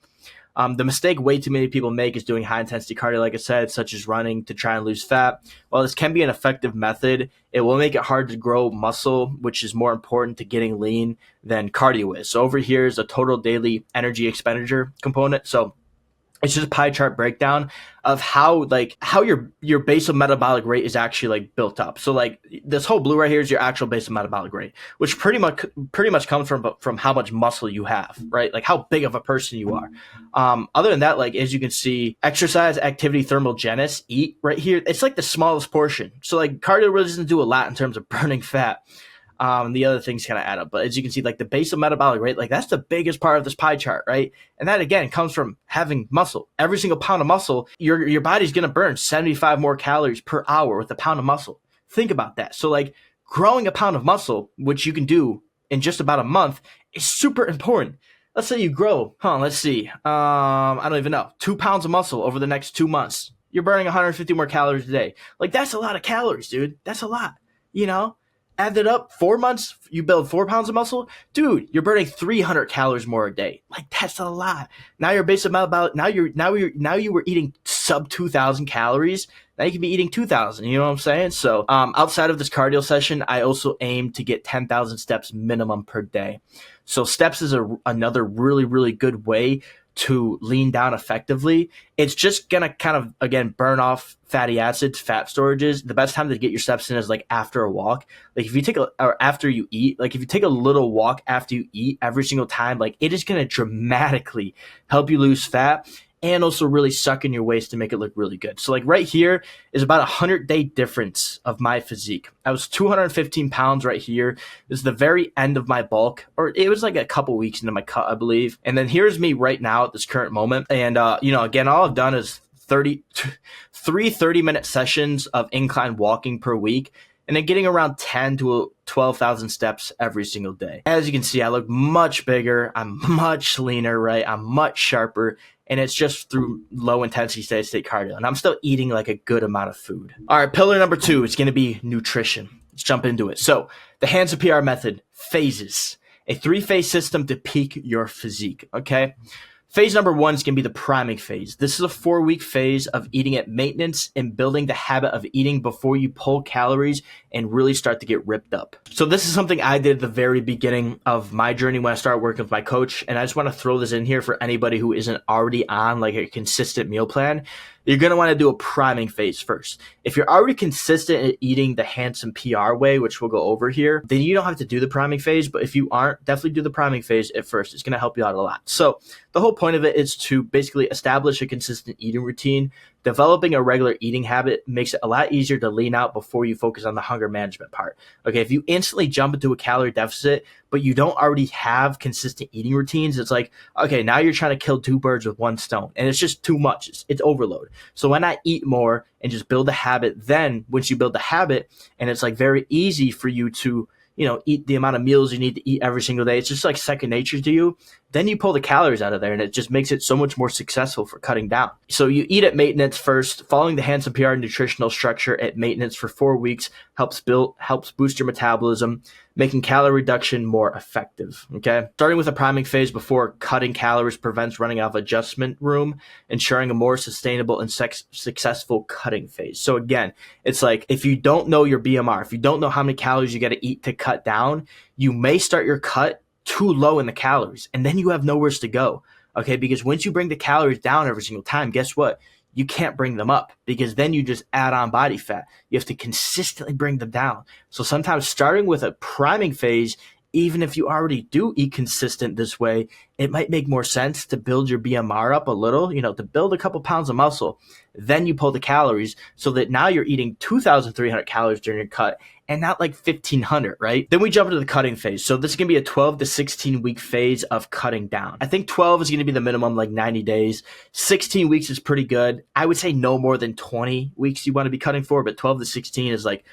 The mistake way too many people make is doing high intensity cardio, like I said, such as running to try and lose fat. While this can be an effective method, it will make it hard to grow muscle, which is more important to getting lean than cardio is. So over here is a total daily energy expenditure component. So it's just a pie chart breakdown of how your basal metabolic rate is actually like built up. So like this whole blue right here is your actual basal metabolic rate, which pretty much comes from how much muscle you have, right? Like how big of a person you are. Other than that, like as you can see, exercise, activity, thermogenesis, eat right here, it's like the smallest portion. So like cardio really doesn't do a lot in terms of burning fat. The other things kind of add up, but as you can see, like the basal metabolic rate, like that's the biggest part of this pie chart, right? And that again comes from having muscle. Every single pound of muscle, your body's gonna burn 75 more calories per hour with a pound of muscle. Think about that. So like growing a pound of muscle, which you can do in just about a month, is super important. Let's say you grow, let's see, I don't even know, 2 pounds of muscle over the next 2 months. You're burning 150 more calories a day. Like that's a lot of calories, dude. That's a lot, Add that up, 4 months, you build 4 pounds of muscle. Dude, you're burning 300 calories more a day. Like that's a lot. Now your base metabolic, now you were eating sub 2,000 calories. Now you can be eating 2,000. You know what I'm saying? So outside of this cardio session, I also aim to get 10,000 steps minimum per day. So steps is another really, really good way to lean down effectively. It's just gonna kind of, again, burn off fatty acids, fat storages. The best time to get your steps in is like after a walk. Like if you take after you eat, like if you take a little walk after you eat every single time, like it is gonna dramatically help you lose fat and also really suck in your waist to make it look really good. So like right here is about 100-day difference of my physique. I was 215 pounds right here. This is the very end of my bulk, or it was like a couple weeks into my cut, I believe. And then here's me right now at this current moment. And, again, all I've done is 3 30-minute sessions of incline walking per week, and then getting around 10 to 12,000 steps every single day. As you can see, I look much bigger. I'm much leaner, right? I'm much sharper. And it's just through low intensity steady state cardio. And I'm still eating like a good amount of food. All right, pillar number 2 is going to be nutrition. Let's jump into it. So the Hands of PR method, phases, a 3-phase system to peak your physique. Okay. Phase number 1 is going to be the priming phase. This is a 4-week phase of eating at maintenance and building the habit of eating before you pull calories and really start to get ripped up. So this is something I did at the very beginning of my journey when I started working with my coach. And I just want to throw this in here for anybody who isn't already on like a consistent meal plan. You're going to want to do a priming phase first. If you're already consistent at eating the handsome PR way, which we'll go over here, then you don't have to do the priming phase. But if you aren't, definitely do the priming phase at first. It's going to help you out a lot. So the whole point of it is to basically establish a consistent eating routine. Developing a regular eating habit makes it a lot easier to lean out before you focus on the hunger management part. Okay, if you instantly jump into a calorie deficit, but you don't already have consistent eating routines, it's like, okay, now you're trying to kill 2 birds with 1 stone. And it's just too much. It's overload. So why not eat more and just build a habit? Then once you build the habit, and it's like very easy for you to, eat the amount of meals you need to eat every single day. It's just like second nature to you. Then you pull the calories out of there, and it just makes it so much more successful for cutting down. So you eat at maintenance first. Following the Handsome PR nutritional structure at maintenance for 4 weeks helps boost your metabolism, making calorie reduction more effective. Okay, starting with a priming phase before cutting calories prevents running out of adjustment room, ensuring a more sustainable and successful cutting phase. So again, it's like if you don't know your BMR, if you don't know how many calories you got to eat to cut down, you may start your cut too low in the calories, and then you have nowhere to go. Okay, because once you bring the calories down every single time, guess what? You can't bring them up, because then you just add on body fat. You have to consistently bring them down. So sometimes starting with a priming phase, even if you already do eat consistent this way, it might make more sense to build your BMR up a little, to build a couple pounds of muscle. Then you pull the calories so that now you're eating 2,300 calories during your cut and not like 1,500, right? Then we jump into the cutting phase. So this is going to be a 12 to 16 week phase of cutting down. I think 12 is going to be the minimum, like 90 days. 16 weeks is pretty good. I would say no more than 20 weeks you want to be cutting for, but 12 to 16 is like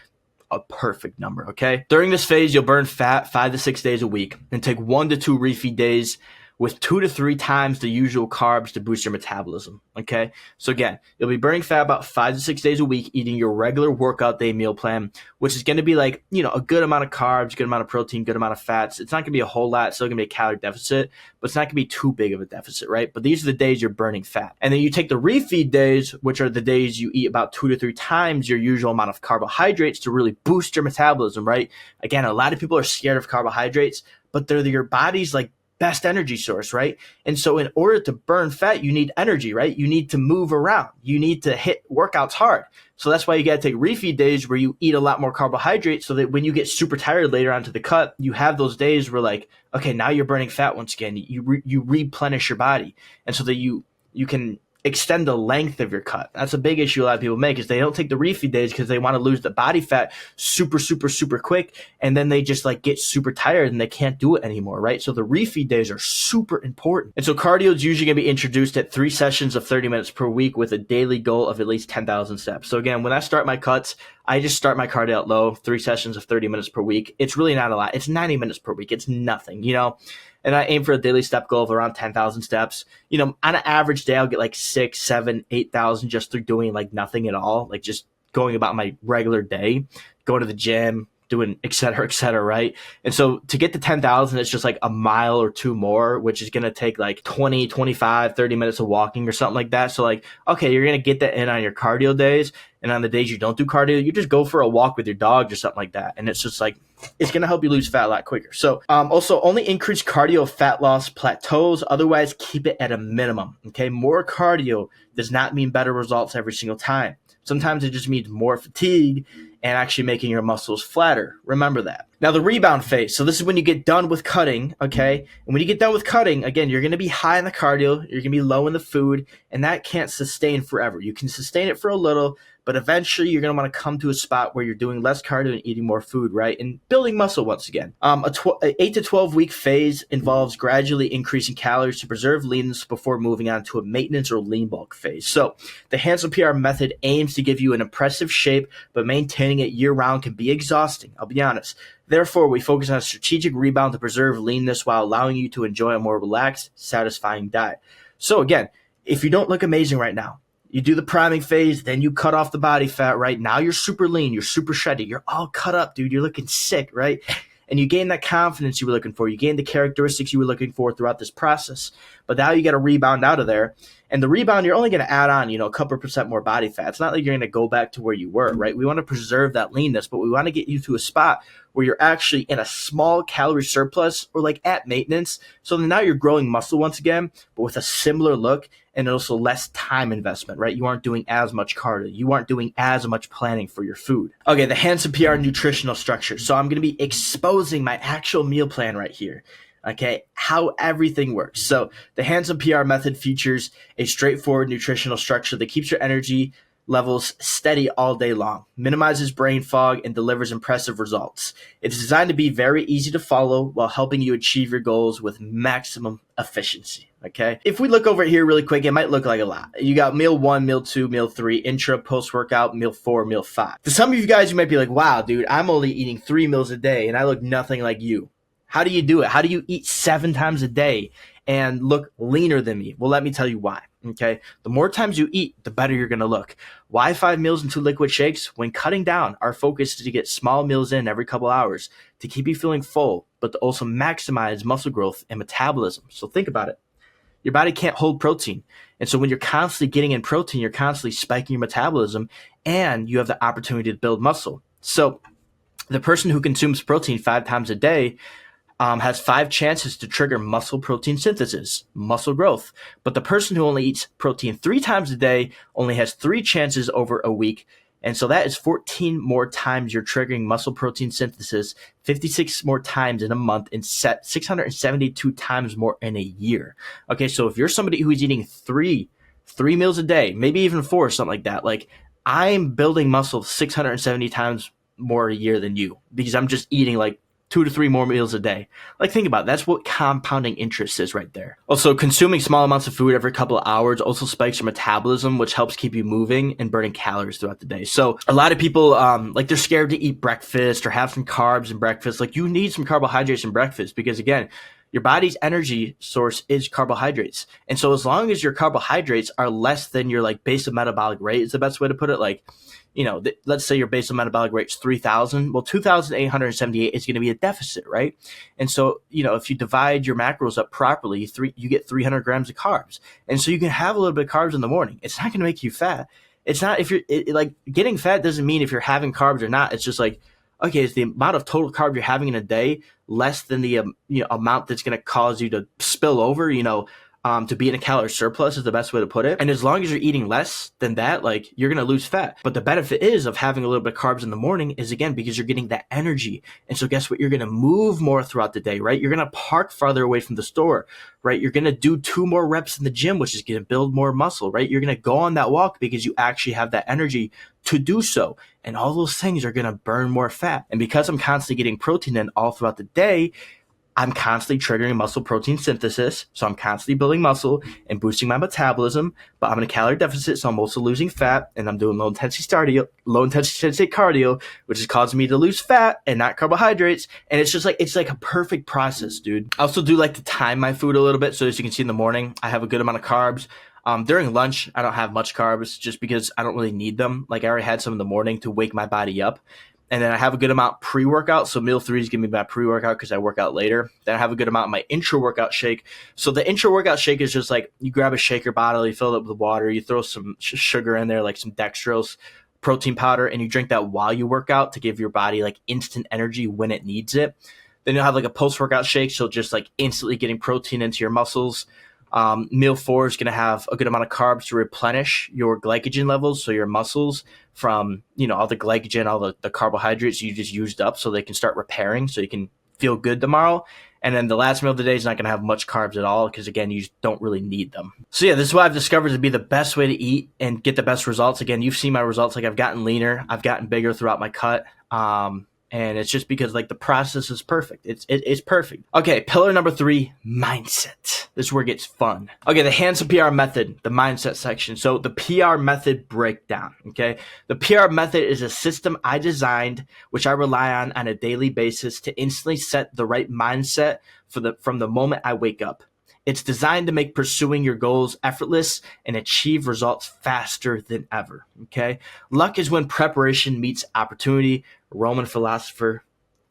a perfect number, okay? During this phase, you'll burn fat 5 to 6 days a week and take 1 to 2 refeed days with 2 to 3 times the usual carbs to boost your metabolism, okay? So again, you'll be burning fat about 5 to 6 days a week, eating your regular workout day meal plan, which is going to be like, a good amount of carbs, good amount of protein, good amount of fats. It's not going to be a whole lot. It's still going to be a calorie deficit, but it's not going to be too big of a deficit, right? But these are the days you're burning fat. And then you take the refeed days, which are the days you eat about 2 to 3 times your usual amount of carbohydrates to really boost your metabolism, right? Again, a lot of people are scared of carbohydrates, but they're your body's like best energy source, right? And so in order to burn fat, you need energy, right? You need to move around. You need to hit workouts hard. So that's why you got to take refeed days where you eat a lot more carbohydrates so that when you get super tired later on to the cut, you have those days where like, okay, now you're burning fat once again. You replenish your body. And so that you can extend the length of your cut. That's a big issue a lot of people make, is they don't take the refeed days because they want to lose the body fat super quick, and then they just like get super tired and they can't do it anymore, right? So the refeed days are super important. And so cardio is usually going to be introduced at 3 sessions of 30 minutes per week with a daily goal of at least 10,000 steps. So again, when I start my cuts, I just start my cardio out low, 3 sessions of 30 minutes per week. It's really not a lot. It's 90 minutes per week. It's nothing, and I aim for a daily step goal of around 10,000 steps. On an average day, I'll get like 6, 7, 8,000 just through doing like nothing at all, like just going about my regular day, going to the gym, doing et cetera, right? And so to get to 10,000, it's just like a mile or 2 more, which is going to take like 20, 25, 30 minutes of walking or something like that. So like, okay, you're going to get that in on your cardio days. And on the days you don't do cardio, you just go for a walk with your dog or something like that. And it's just like, it's going to help you lose fat a lot quicker. So also only increase cardio fat loss plateaus. Otherwise, keep it at a minimum. Okay. More cardio does not mean better results every single time. Sometimes it just means more fatigue and actually making your muscles flatter. Remember that. Now the rebound phase. So this is when you get done with cutting, okay? And when you get done with cutting, again, you're going to be high in the cardio, you're going to be low in the food, and that can't sustain forever. You can sustain it for a little, but eventually you're going to want to come to a spot where you're doing less cardio and eating more food, right? And building muscle once again. A 8 to 12 week phase involves gradually increasing calories to preserve leanness before moving on to a maintenance or lean bulk phase. So the Handsome PR method aims to give you an impressive shape, but maintaining it year round can be exhausting. I'll be honest. Therefore, we focus on a strategic rebound to preserve leanness while allowing you to enjoy a more relaxed, satisfying diet. So again, if you don't look amazing right now, you do the priming phase, then you cut off the body fat, right? Now you're super lean, you're super shredded, you're all cut up, dude. You're looking sick, right? and you gain that confidence you were looking for. You gain the characteristics you were looking for throughout this process. But now you got to rebound out of there. And the rebound, you're only going to add on, a couple % more body fat. It's not like you're going to go back to where you were, right? We want to preserve that leanness, but we want to get you to a spot where you're actually in a small calorie surplus or like at maintenance. So then now you're growing muscle once again, but with a similar look and also less time investment, right? You aren't doing as much cardio. You aren't doing as much planning for your food. Okay, the Handsome PR nutritional structure. So I'm going to be exposing my actual meal plan right here. Okay, how everything works. So the Handsome PR method features a straightforward nutritional structure that keeps your energy levels steady all day long, minimizes brain fog, and delivers impressive results. It's designed to be very easy to follow while helping you achieve your goals with maximum efficiency. Okay, if we look over here really quick, it might look like a lot. You got meal 1, meal 2, meal 3, intra, post-workout, meal 4, meal 5. To some of you guys, you might be like, wow, dude, I'm only eating 3 meals a day and I look nothing like you. How do you do it? How do you eat 7 times a day and look leaner than me? Well, let me tell you why. Okay. The more times you eat, the better you're going to look. Why 5 meals and 2 liquid shakes? When cutting down, our focus is to get small meals in every couple hours to keep you feeling full, but to also maximize muscle growth and metabolism. So think about it. Your body can't hold protein. And so when you're constantly getting in protein, you're constantly spiking your metabolism and you have the opportunity to build muscle. So the person who consumes protein 5 times a day has 5 chances to trigger muscle protein synthesis, muscle growth. But the person who only eats protein 3 times a day only has 3 chances over a week. And so that is 14 more times you're triggering muscle protein synthesis, 56 more times in a month, and 672 times more in a year. Okay, so if you're somebody who is eating three meals a day, maybe even 4, something like that, like I'm building muscle 670 times more a year than you because I'm just eating like 2 to 3 more meals a day. Like, think about it. That's what compounding interest is right there. Also, consuming small amounts of food every couple of hours also spikes your metabolism, which helps keep you moving and burning calories throughout the day. So a lot of people, they're scared to eat breakfast or have some carbs in breakfast. Like, you need some carbohydrates in breakfast because, again, your body's energy source is carbohydrates. And so as long as your carbohydrates are less than your like basal metabolic rate is the best way to put it. Like, let's say your basal metabolic rate is 3,000. Well, 2,878 is going to be a deficit, right? And so, if you divide your macros up properly, you get 300 grams of carbs. And so you can have a little bit of carbs in the morning. It's not going to make you fat. It's not getting fat doesn't mean if you're having carbs or not. It's just like, okay, is the amount of total carb you're having in a day less than the amount that's going to cause you to spill over, to be in a calorie surplus is the best way to put it. And as long as you're eating less than that, like, you're going to lose fat. But the benefit is of having a little bit of carbs in the morning is, again, because you're getting that energy. And so guess what? You're going to move more throughout the day, right? You're going to park farther away from the store, right? You're going to do 2 more reps in the gym, which is going to build more muscle, right? You're going to go on that walk because you actually have that energy to do so. And all those things are going to burn more fat. And because I'm constantly getting protein in all throughout the day, I'm constantly triggering muscle protein synthesis. So I'm constantly building muscle and boosting my metabolism, but I'm in a calorie deficit. So I'm also losing fat and I'm doing low intensity cardio, which is causing me to lose fat and not carbohydrates. And it's like a perfect process, dude. I also do like to time my food a little bit. So as you can see in the morning, I have a good amount of carbs. During lunch, I don't have much carbs just because I don't really need them. Like, I already had some in the morning to wake my body up. And then I have a good amount pre-workout. So meal 3 is going to be my pre-workout because I work out later. Then I have a good amount in my intra-workout shake. So the intra-workout shake is just like you grab a shaker bottle, you fill it up with water, you throw some sugar in there, like some dextrose, protein powder, and you drink that while you work out to give your body like instant energy when it needs it. Then you'll have like a post-workout shake. So just like instantly getting protein into your muscles. Meal 4 is going to have a good amount of carbs to replenish your glycogen levels. So your muscles from, all the glycogen, all the carbohydrates you just used up so they can start repairing so you can feel good tomorrow. And then the last meal of the day is not going to have much carbs at all because, again, you just don't really need them. So yeah, this is what I've discovered to be the best way to eat and get the best results. Again, you've seen my results. Like, I've gotten leaner. I've gotten bigger throughout my cut. And it's just because like the process is perfect. It's perfect. Okay, pillar number 3, mindset. This is where it gets fun. Okay, the Handsome PR method, the mindset section. So the PR method breakdown, okay? The PR method is a system I designed, which I rely on a daily basis to instantly set the right mindset from the moment I wake up. It's designed to make pursuing your goals effortless and achieve results faster than ever, okay? Luck is when preparation meets opportunity. Roman philosopher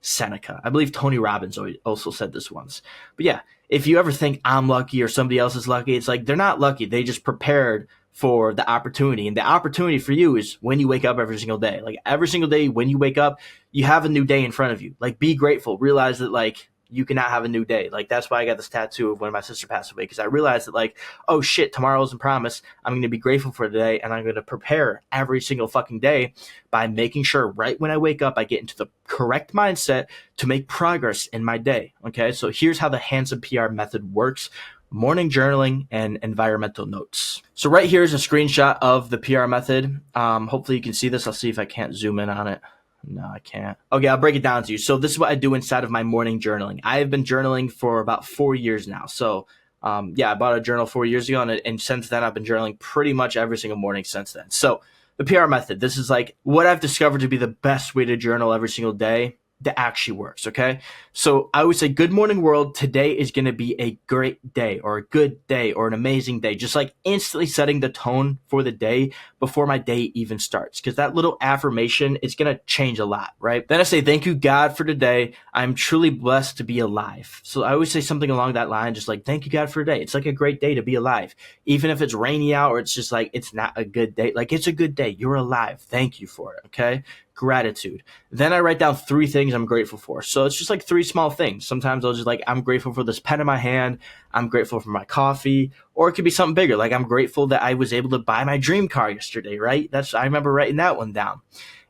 Seneca. I believe Tony Robbins also said this once. But yeah, if you ever think I'm lucky or somebody else is lucky, it's like they're not lucky. They just prepared for the opportunity. And the opportunity for you is when you wake up every single day. Like every single day when you wake up, you have a new day in front of you. Like be grateful. Realize that like you cannot have a new day. Like that's why I got this tattoo of when my sister passed away, because I realized that like, oh shit, tomorrow isn't promised. I'm going to be grateful for today, and I'm going to prepare every single fucking day by making sure right when I wake up I get into the correct mindset to make progress in my day. Okay, so here's how the handsome PR method works. Morning journaling and environmental notes. So right here is a screenshot of the PR method. Hopefully you can see this. I'll see if I can't zoom in on it. No, I can't. Okay, I'll break it down to you. So this is what I do inside of my morning journaling. I have been journaling for about 4 years now. So yeah, I bought a journal 4 years ago, and since then I've been journaling pretty much every single morning since then. So the PR method, this is like what I've discovered to be the best way to journal every single day that actually works, okay? So I would say, good morning world, today is going to be a great day or a good day or an amazing day. Just like instantly setting the tone for the day before my day even starts, because that little affirmation is going to change a lot, right? Then I say, thank you, God, for today. I'm truly blessed to be alive. So I always say something along that line, just like, thank you, God, for today. It's like a great day to be alive. Even if it's rainy out or it's just like, it's not a good day. Like, it's a good day. You're alive. Thank you for it, okay? Gratitude. Then I write down 3 things I'm grateful for. So it's just like 3 small things. Sometimes I'll just like, I'm grateful for this pen in my hand. I'm grateful for my coffee. Or it could be something bigger. Like I'm grateful that I was able to buy my dream car yesterday, right? I remember writing that one down.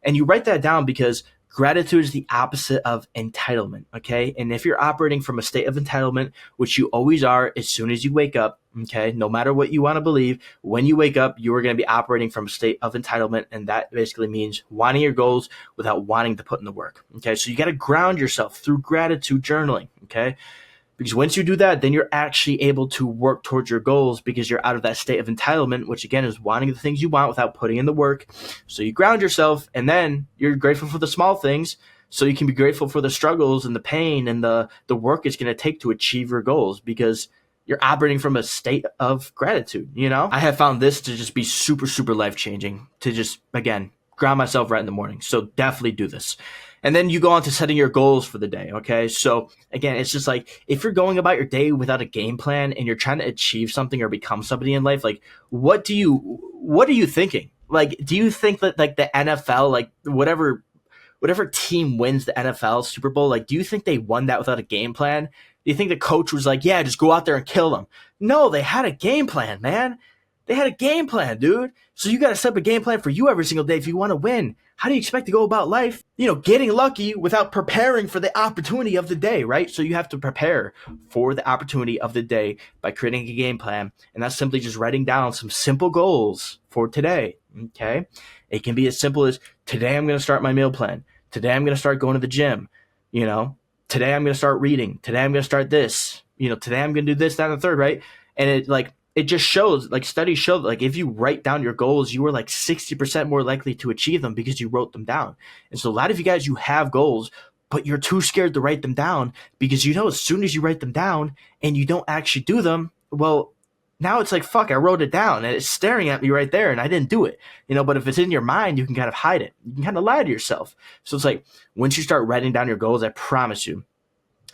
And you write that down because gratitude is the opposite of entitlement, okay? And if you're operating from a state of entitlement, which you always are as soon as you wake up, okay, no matter what you want to believe, when you wake up, you are going to be operating from a state of entitlement, and that basically means wanting your goals without wanting to put in the work, okay? So you got to ground yourself through gratitude journaling, okay? Because once you do that, then you're actually able to work towards your goals because you're out of that state of entitlement, which again is wanting the things you want without putting in the work. So you ground yourself, and then you're grateful for the small things. So you can be grateful for the struggles and the pain and the work it's going to take to achieve your goals, because you're operating from a state of gratitude, you know? I have found this to just be super, super life-changing, to just, again, ground myself right in the morning. So definitely do this. And then you go on to setting your goals for the day, okay? So again, it's just like, if you're going about your day without a game plan and you're trying to achieve something or become somebody in life, like what are you thinking? Like, do you think that like the NFL, like whatever team wins the NFL Super Bowl, like do you think they won that without a game plan? Do you think the coach was like, yeah, just go out there and kill them? No, they had a game plan, man. They had a game plan, dude. So you got to set up a game plan for you every single day if you want to win. How do you expect to go about life, getting lucky without preparing for the opportunity of the day, right? So you have to prepare for the opportunity of the day by creating a game plan. And that's simply just writing down some simple goals for today, okay? It can be as simple as, today I'm going to start my meal plan. Today I'm going to start going to the gym, Today I'm going to start reading. Today I'm going to start this. Today I'm going to do this, that, and the third, right? And it just shows, like studies show that like if you write down your goals, you are like 60% more likely to achieve them because you wrote them down. And so a lot of you guys, you have goals, but you're too scared to write them down because as soon as you write them down and you don't actually do them, well, now it's like, fuck, I wrote it down and it's staring at me right there and I didn't do it. But if it's in your mind, you can kind of hide it. You can kind of lie to yourself. So it's like, once you start writing down your goals, I promise you,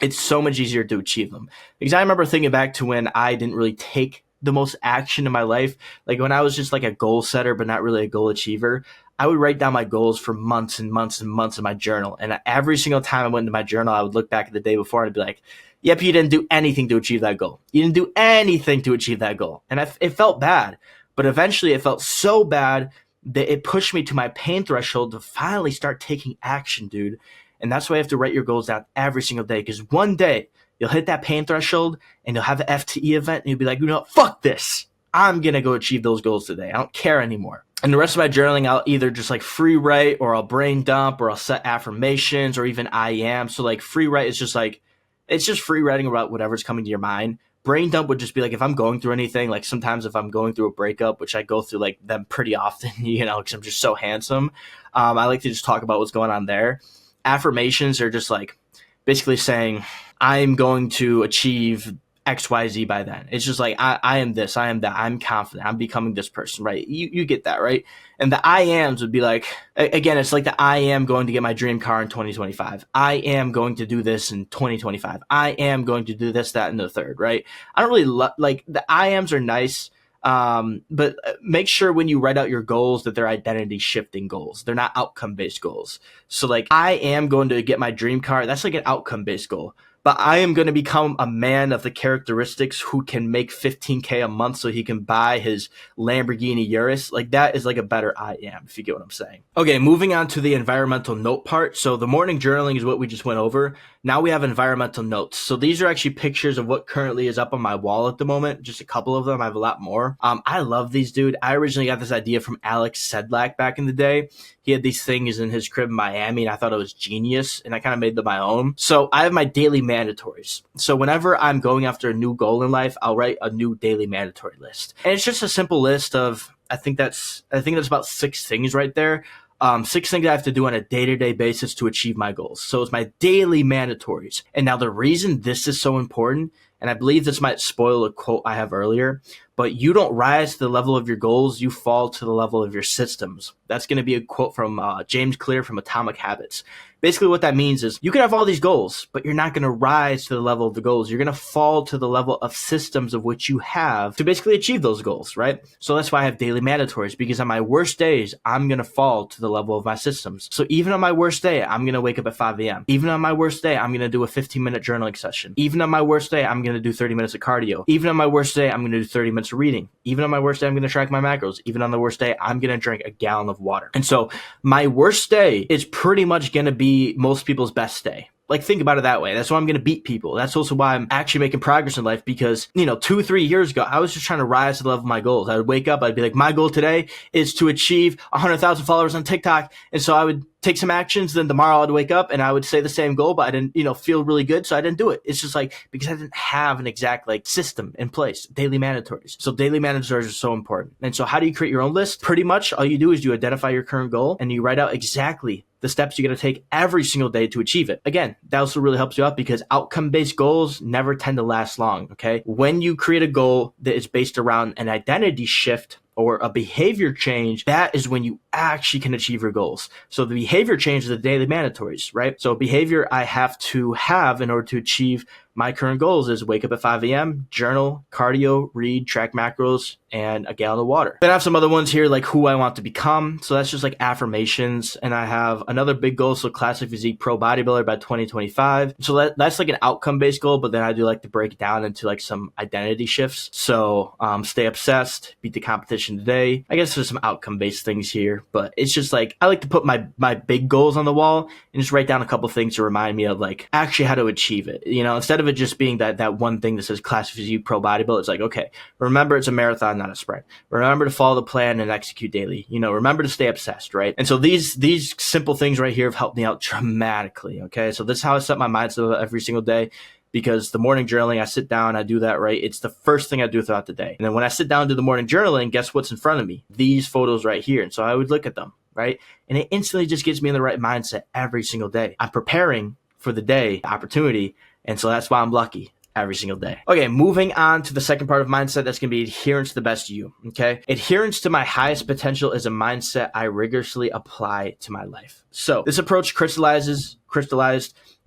it's so much easier to achieve them. Because I remember thinking back to when I didn't really take the most action in my life. Like when I was just like a goal setter, but not really a goal achiever, I would write down my goals for months and months and months in my journal. And every single time I went into my journal, I would look back at the day before and I'd be like, yep, you didn't do anything to achieve that goal. You didn't do anything to achieve that goal. And it felt bad, but eventually it felt so bad that it pushed me to my pain threshold to finally start taking action, dude. And that's why you have to write your goals down every single day, because one day you'll hit that pain threshold and you'll have an FTE event and you'll be like, fuck this. I'm going to go achieve those goals today. I don't care anymore. And the rest of my journaling, I'll either just like free write or I'll brain dump or I'll set affirmations or even I am. So like free write is just like, it's just free writing about whatever's coming to your mind. Brain dump would just be like if I'm going through anything, like sometimes if I'm going through a breakup, which I go through like them pretty often, because I'm just so handsome. I like to just talk about what's going on there. Affirmations are just like basically saying, I'm going to achieve XYZ by then. It's just like, I am this, I am that, I'm confident, I'm becoming this person, right? You get that, right? And the I ams would be like, again, it's like the I am going to get my dream car in 2025. I am going to do this in 2025. I am going to do this, that, and the third, right? I don't really like the I ams are nice. But make sure when you write out your goals that they're identity shifting goals. They're not outcome based goals. So like, I am going to get my dream car. That's like an outcome based goal. But I am going to become a man of the characteristics who can make 15K a month so he can buy his Lamborghini Urus. Like, that is like a better I am, if you get what I'm saying. Okay, moving on to the environmental note part. So the morning journaling is what we just went over. Now we have environmental notes. So these are actually pictures of what currently is up on my wall at the moment. Just a couple of them. I have a lot more. I love these, dude. I originally got this idea from Alex Sedlak back in the day. He had these things in his crib in Miami, and I thought it was genius, and I kind of made them my own. So I have my daily mandatories. So whenever I'm going after a new goal in life, I'll write a new daily mandatory list. And it's just a simple list of, I think that's about 6 things right there. 6 things I have to do on a day-to-day basis to achieve my goals. So it's my daily mandatories. And now the reason this is so important, and I believe this might spoil a quote I have earlier, but you don't rise to the level of your goals, you fall to the level of your systems. That's going to be a quote from James Clear from Atomic Habits. Basically what that means is you can have all these goals, but you're not going to rise to the level of the goals. You're going to fall to the level of systems of which you have to basically achieve those goals, right? So that's why I have daily mandatories, because on my worst days, I'm going to fall to the level of my systems. So even on my worst day, I'm going to wake up at 5 a.m. Even on my worst day, I'm going to do a 15-minute journaling session. Even on my worst day, I'm going to do 30 minutes of cardio. Even on my worst day, I'm going to do 30 minutes of reading. Even on my worst day, I'm going to track my macros. Even on the worst day, I'm going to drink a gallon of water. And so my worst day is pretty much going to be most people's best day. Like, think about it that way. That's why I'm going to beat people. That's also why I'm actually making progress in life, because, 2-3 years ago, I was just trying to rise to the level of my goals. I would wake up, I'd be like, my goal today is to achieve 100,000 followers on TikTok. And so I would take some actions. Then tomorrow I'd wake up and I would say the same goal, but I didn't, feel really good. So I didn't do it. It's just like, because I didn't have an exact system in place, daily mandatories. So daily mandatories are so important. And so how do you create your own list? Pretty much all you do is you identify your current goal and you write out exactly the steps you're going to take every single day to achieve it. Again, that also really helps you out because outcome-based goals never tend to last long, okay? When you create a goal that is based around an identity shift or a behavior change, that is when you actually can achieve your goals. So the behavior change is the daily mandatories, right? So behavior I have to have in order to achieve my current goals is wake up at 5 a.m., journal, cardio, read, track macros, and a gallon of water. Then I have some other ones here, like who I want to become. So that's just like affirmations. And I have another big goal, so classic physique pro bodybuilder by 2025. So that's like an outcome-based goal, but then I do like to break it down into like some identity shifts. So stay obsessed, beat the competition today. I guess there's some outcome-based things here, but it's just like I like to put my big goals on the wall and just write down a couple things to remind me of like actually how to achieve it. Instead of it just being that one thing that says classic physique pro bodybuilder, it's like, okay, remember it's a marathon, not a sprint. Remember to follow the plan and execute daily. Remember to stay obsessed, right? And so these simple things right here have helped me out dramatically. Okay, so this is how I set my mindset every single day. Because the morning journaling, I sit down, I do that, right? It's the first thing I do throughout the day. And then when I sit down to do the morning journaling, guess what's in front of me? These photos right here. And so I would look at them, right? And it instantly just gets me in the right mindset every single day. I'm preparing for the day, opportunity. And so that's why I'm lucky every single day. Okay, moving on to the second part of mindset, that's going to be adherence to the best you, okay? Adherence to my highest potential is a mindset I rigorously apply to my life. So this approach crystallized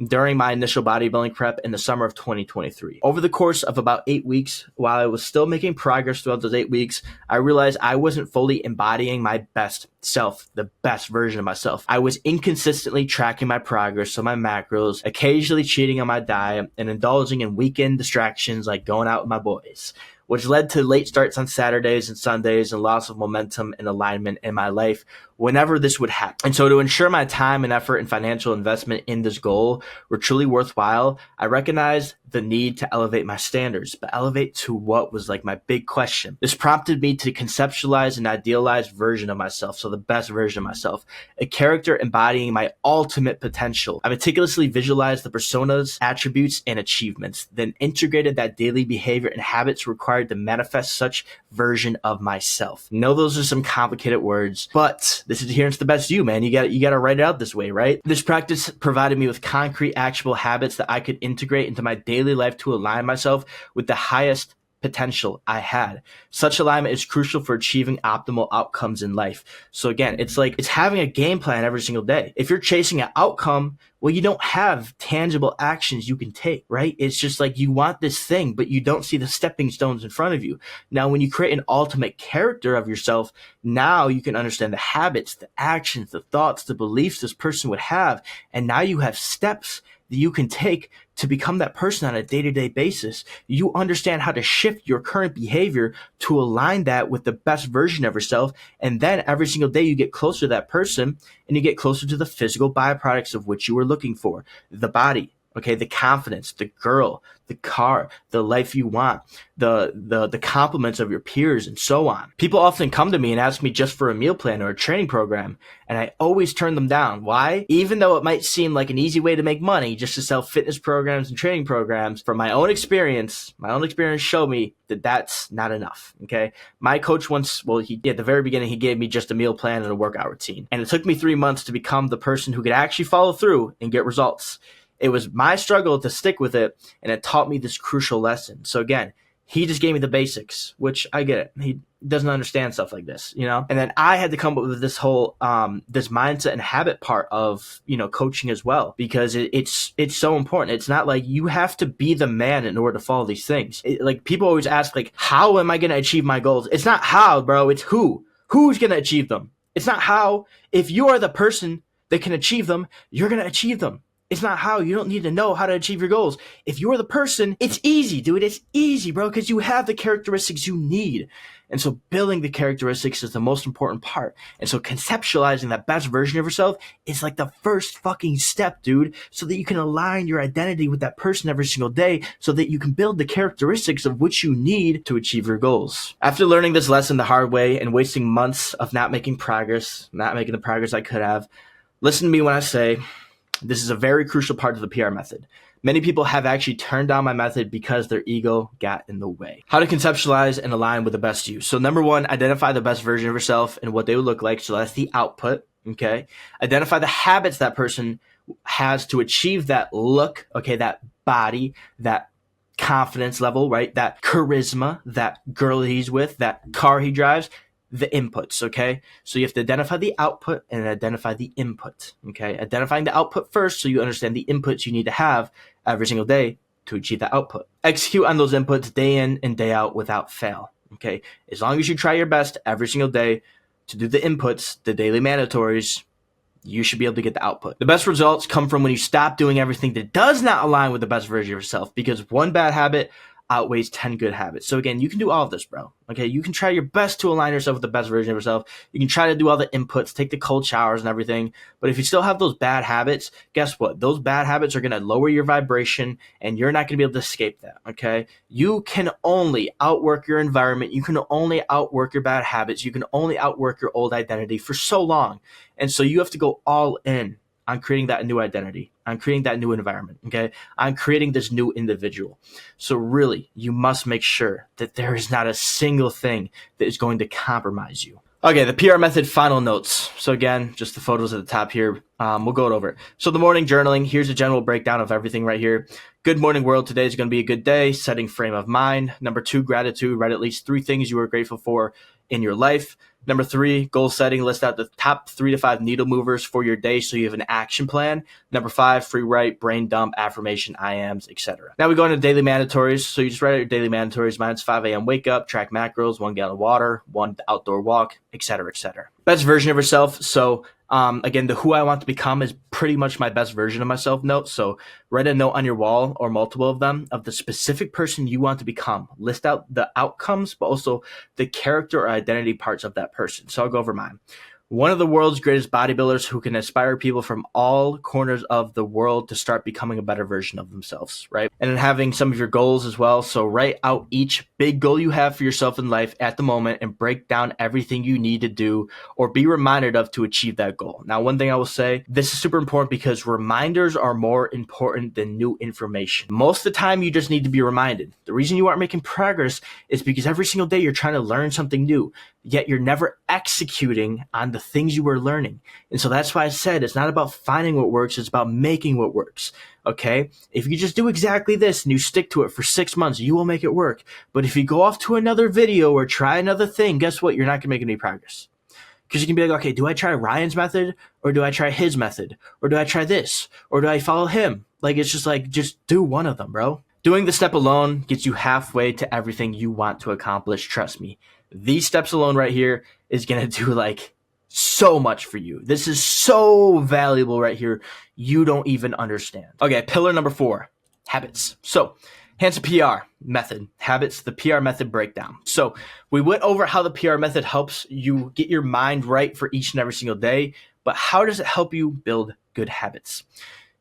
during my initial bodybuilding prep in the summer of 2023. Over the course of about 8 weeks, while I was still making progress throughout those 8 weeks, I realized I wasn't fully embodying my best self, the best version of myself. I was inconsistently tracking my progress, so my macros, occasionally cheating on my diet, and indulging in weekend distractions like going out with my boys, which led to late starts on Saturdays and Sundays and loss of momentum and alignment in my life whenever this would happen. And so to ensure my time and effort and financial investment in this goal were truly worthwhile, I recognized the need to elevate my standards, but elevate to what was like my big question. This prompted me to conceptualize an idealized version of myself, so the best version of myself, a character embodying my ultimate potential. I meticulously visualized the personas, attributes, and achievements, then integrated that daily behavior and habits required required to manifest such version of myself. No, those are some complicated words, but this is adherence to the best you, man. You got to write it out this way, right? This practice provided me with concrete, actionable habits that I could integrate into my daily life to align myself with the highest potential I had. Such alignment is crucial for achieving optimal outcomes in life. So again, it's having a game plan every single day. If you're chasing an outcome, well, you don't have tangible actions you can take, right? It's just like you want this thing, but you don't see the stepping stones in front of you. Now, when you create an ultimate character of yourself, now you can understand the habits, the actions, the thoughts, the beliefs this person would have. And now you have steps that you can take to become that person on a day-to-day basis. You understand how to shift your current behavior to align that with the best version of yourself. And then every single day you get closer to that person and you get closer to the physical byproducts of which you were looking for. The body, okay, the confidence, the girl, the car, the life you want, the compliments of your peers, and so on. People often come to me and ask me just for a meal plan or a training program, and I always turn them down. Why? Even though it might seem like an easy way to make money just to sell fitness programs and training programs, from my own experience showed me that that's not enough, okay? My coach once, at the very beginning, he gave me just a meal plan and a workout routine, and it took me 3 months to become the person who could actually follow through and get results. It was my struggle to stick with it, and it taught me this crucial lesson. So again, he just gave me the basics, which I get it. He doesn't understand stuff like this, you know? And then I had to come up with this whole, this mindset and habit part of, coaching as well, because it's so important. It's not like you have to be the man in order to follow these things. Like people always ask, like, how am I going to achieve my goals? It's not how, bro. It's who. Who's going to achieve them? It's not how. If you are the person that can achieve them, you're going to achieve them. It's not how. You don't need to know how to achieve your goals. If you're the person, it's easy, dude. It's easy, bro, because you have the characteristics you need. And so building the characteristics is the most important part. And so conceptualizing that best version of yourself is like the first fucking step, dude, so that you can align your identity with that person every single day so that you can build the characteristics of which you need to achieve your goals. After learning this lesson the hard way and wasting months of not making the progress I could have, listen to me when I say, this is a very crucial part of the PR method. Many people have actually turned down my method because their ego got in the way. How to conceptualize and align with the best you. So number one, identify the best version of yourself and what they would look like. So that's the output, okay? Identify the habits that person has to achieve that look, okay, that body, that confidence level, right? That charisma, that girl that he's with, that car he drives. The inputs, okay? So you have to identify the output and identify the input, okay? Identifying the output first so you understand the inputs you need to have every single day to achieve that output. Execute on those inputs day in and day out without fail, okay? As long as you try your best every single day to do the inputs, the daily mandatories, you should be able to get the output. The best results come from when you stop doing everything that does not align with the best version of yourself, because one bad habit outweighs 10 good habits. So again, you can do all of this, bro. Okay, you can try your best to align yourself with the best version of yourself. You can try to do all the inputs, take the cold showers and everything. But if you still have those bad habits, guess what? Those bad habits are going to lower your vibration and you're not going to be able to escape that, okay? You can only outwork your environment. You can only outwork your bad habits. You can only outwork your old identity for so long. And so you have to go all in on creating that new identity, on creating that new environment, okay? On creating this new individual. So really, you must make sure that there is not a single thing that is going to compromise you. Okay, the PR method final notes. So again, just the photos at the top here. We'll go over it. So the morning journaling, here's a general breakdown of everything right here. Good morning, world. Today is going to be a good day. Setting frame of mind. Number 2, gratitude. Write at least 3 things you are grateful for in your life. Number 3, goal setting. List out the top 3 to 5 needle movers for your day so you have an action plan. Number 5, free write, brain dump, affirmation, I ams, etc. Now we go into daily mandatories. So you just write out your daily mandatories. Mine's 5 a.m. wake up, track macros, 1 gallon of water, 1 outdoor walk, etc., etc. Best version of yourself. So again, the who I want to become is pretty much my best version of myself note. So write a note on your wall or multiple of them of the specific person you want to become. List out the outcomes, but also the character or identity parts of that person. So I'll go over mine. one of the world's greatest bodybuilders who can inspire people from all corners of the world to start becoming a better version of themselves, right? And then having some of your goals as well. So write out each big goal you have for yourself in life at the moment and break down everything you need to do or be reminded of to achieve that goal. Now, one thing I will say, this is super important because reminders are more important than new information. Most of the time, you just need to be reminded. The reason you aren't making progress is because every single day you're trying to learn something new, yet you're never executing on the things you were learning. And so that's why I said it's not about finding what works, it's about making what works. Okay? If you just do exactly this and you stick to it for 6 months, you will make it work. But if you go off to another video or try another thing, guess what? You're not going to make any progress. Because you can be like, okay, do I try Ryan's method or do I try his method? Or do I try this? Or do I follow him? Like, it's just like, just do one of them, bro. Doing the step alone gets you halfway to everything you want to accomplish. Trust me. These steps alone right here is going to do like so much for you. This is so valuable right here. You don't even understand. Okay, pillar number 4, habits. So hence the PR method, habits, the PR method breakdown. So we went over how the PR method helps you get your mind right for each and every single day, but how does it help you build good habits?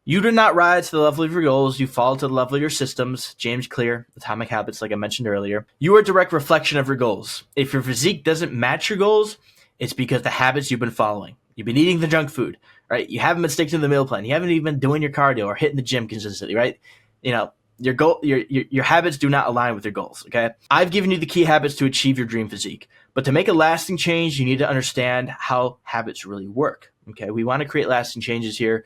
You do not rise to the level of your goals. You fall to the level of your systems. James Clear, Atomic Habits, like I mentioned earlier. You are a direct reflection of your goals. If your physique doesn't match your goals, it's because the habits you've been following. You've been eating the junk food, right? You haven't been sticking to the meal plan. You haven't even been doing your cardio or hitting the gym consistently, right? You know, your habits do not align with your goals, okay? I've given you the key habits to achieve your dream physique. But to make a lasting change, you need to understand how habits really work, okay? We want to create lasting changes here.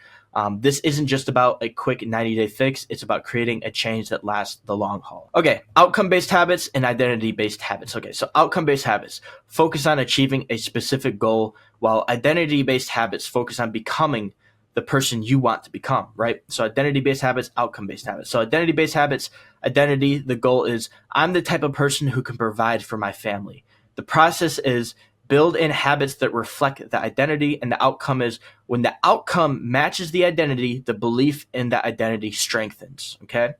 This isn't just about a quick 90-day fix. It's about creating a change that lasts the long haul. Okay, outcome-based habits and identity-based habits. Okay, so outcome-based habits focus on achieving a specific goal, while identity-based habits focus on becoming the person you want to become, right? So identity-based habits, outcome-based habits. So identity-based habits, identity, the goal is I'm the type of person who can provide for my family. The process is build in habits that reflect the identity, and the outcome is when the outcome matches the identity, the belief in that identity strengthens, okay?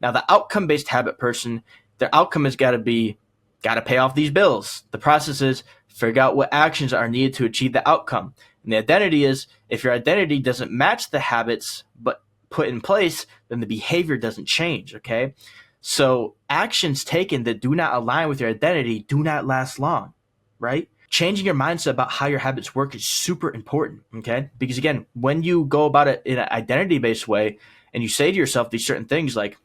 Now, the outcome-based habit person, their outcome has got to pay off these bills. The process is figure out what actions are needed to achieve the outcome. And the identity is if your identity doesn't match the habits but put in place, then the behavior doesn't change, okay? So actions taken that do not align with your identity do not last long, right? Changing your mindset about how your habits work is super important, okay? Because again, when you go about it in an identity-based way and you say to yourself these certain things like,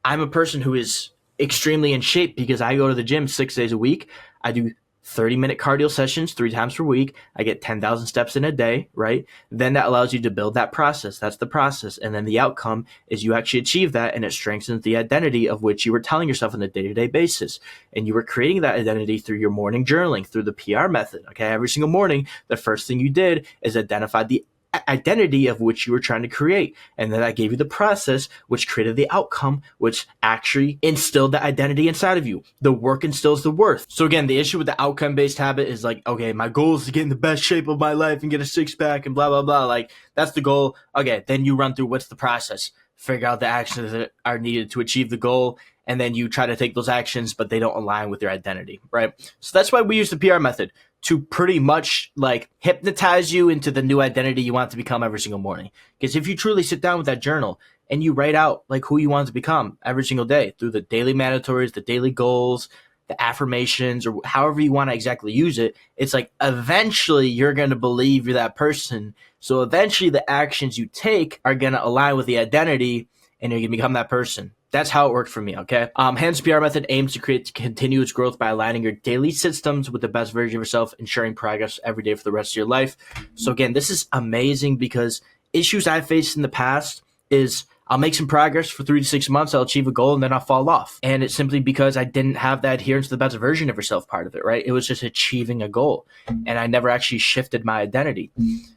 I'm a person who is extremely in shape because I go to the gym 6 days a week. I do 30-minute cardio sessions 3 times per week. I get 10,000 steps in a day, right? Then that allows you to build that process. That's the process. And then the outcome is you actually achieve that, and it strengthens the identity of which you were telling yourself on a day-to-day basis. And you were creating that identity through your morning journaling, through the PR method, okay? Every single morning, the first thing you did is identify the identity of which you were trying to create. And then I gave you the process, which created the outcome, which actually instilled the identity inside of you. The work instills the worth. So again, the issue with the outcome-based habit is like, okay, my goal is to get in the best shape of my life and get a six-pack and blah, blah, blah. Like, that's the goal. Okay, then you run through what's the process. Figure out the actions that are needed to achieve the goal. And then you try to take those actions, but they don't align with your identity, right? So that's why we use the PR method, to pretty much like hypnotize you into the new identity you want to become every single morning. Because if you truly sit down with that journal and you write out like who you want to become every single day through the daily mandatories, the daily goals, the affirmations, or however you want to exactly use it, it's like eventually you're going to believe you're that person. So eventually the actions you take are going to align with the identity and you're going to become that person. That's how it worked for me, okay? Hence, PR method aims to create continuous growth by aligning your daily systems with the best version of yourself, ensuring progress every day for the rest of your life. So again, this is amazing because issues I've faced in the past is I'll make some progress for 3 to 6 months, I'll achieve a goal, and then I'll fall off. And it's simply because I didn't have that adherence to the best version of yourself part of it, right? It was just achieving a goal. And I never actually shifted my identity.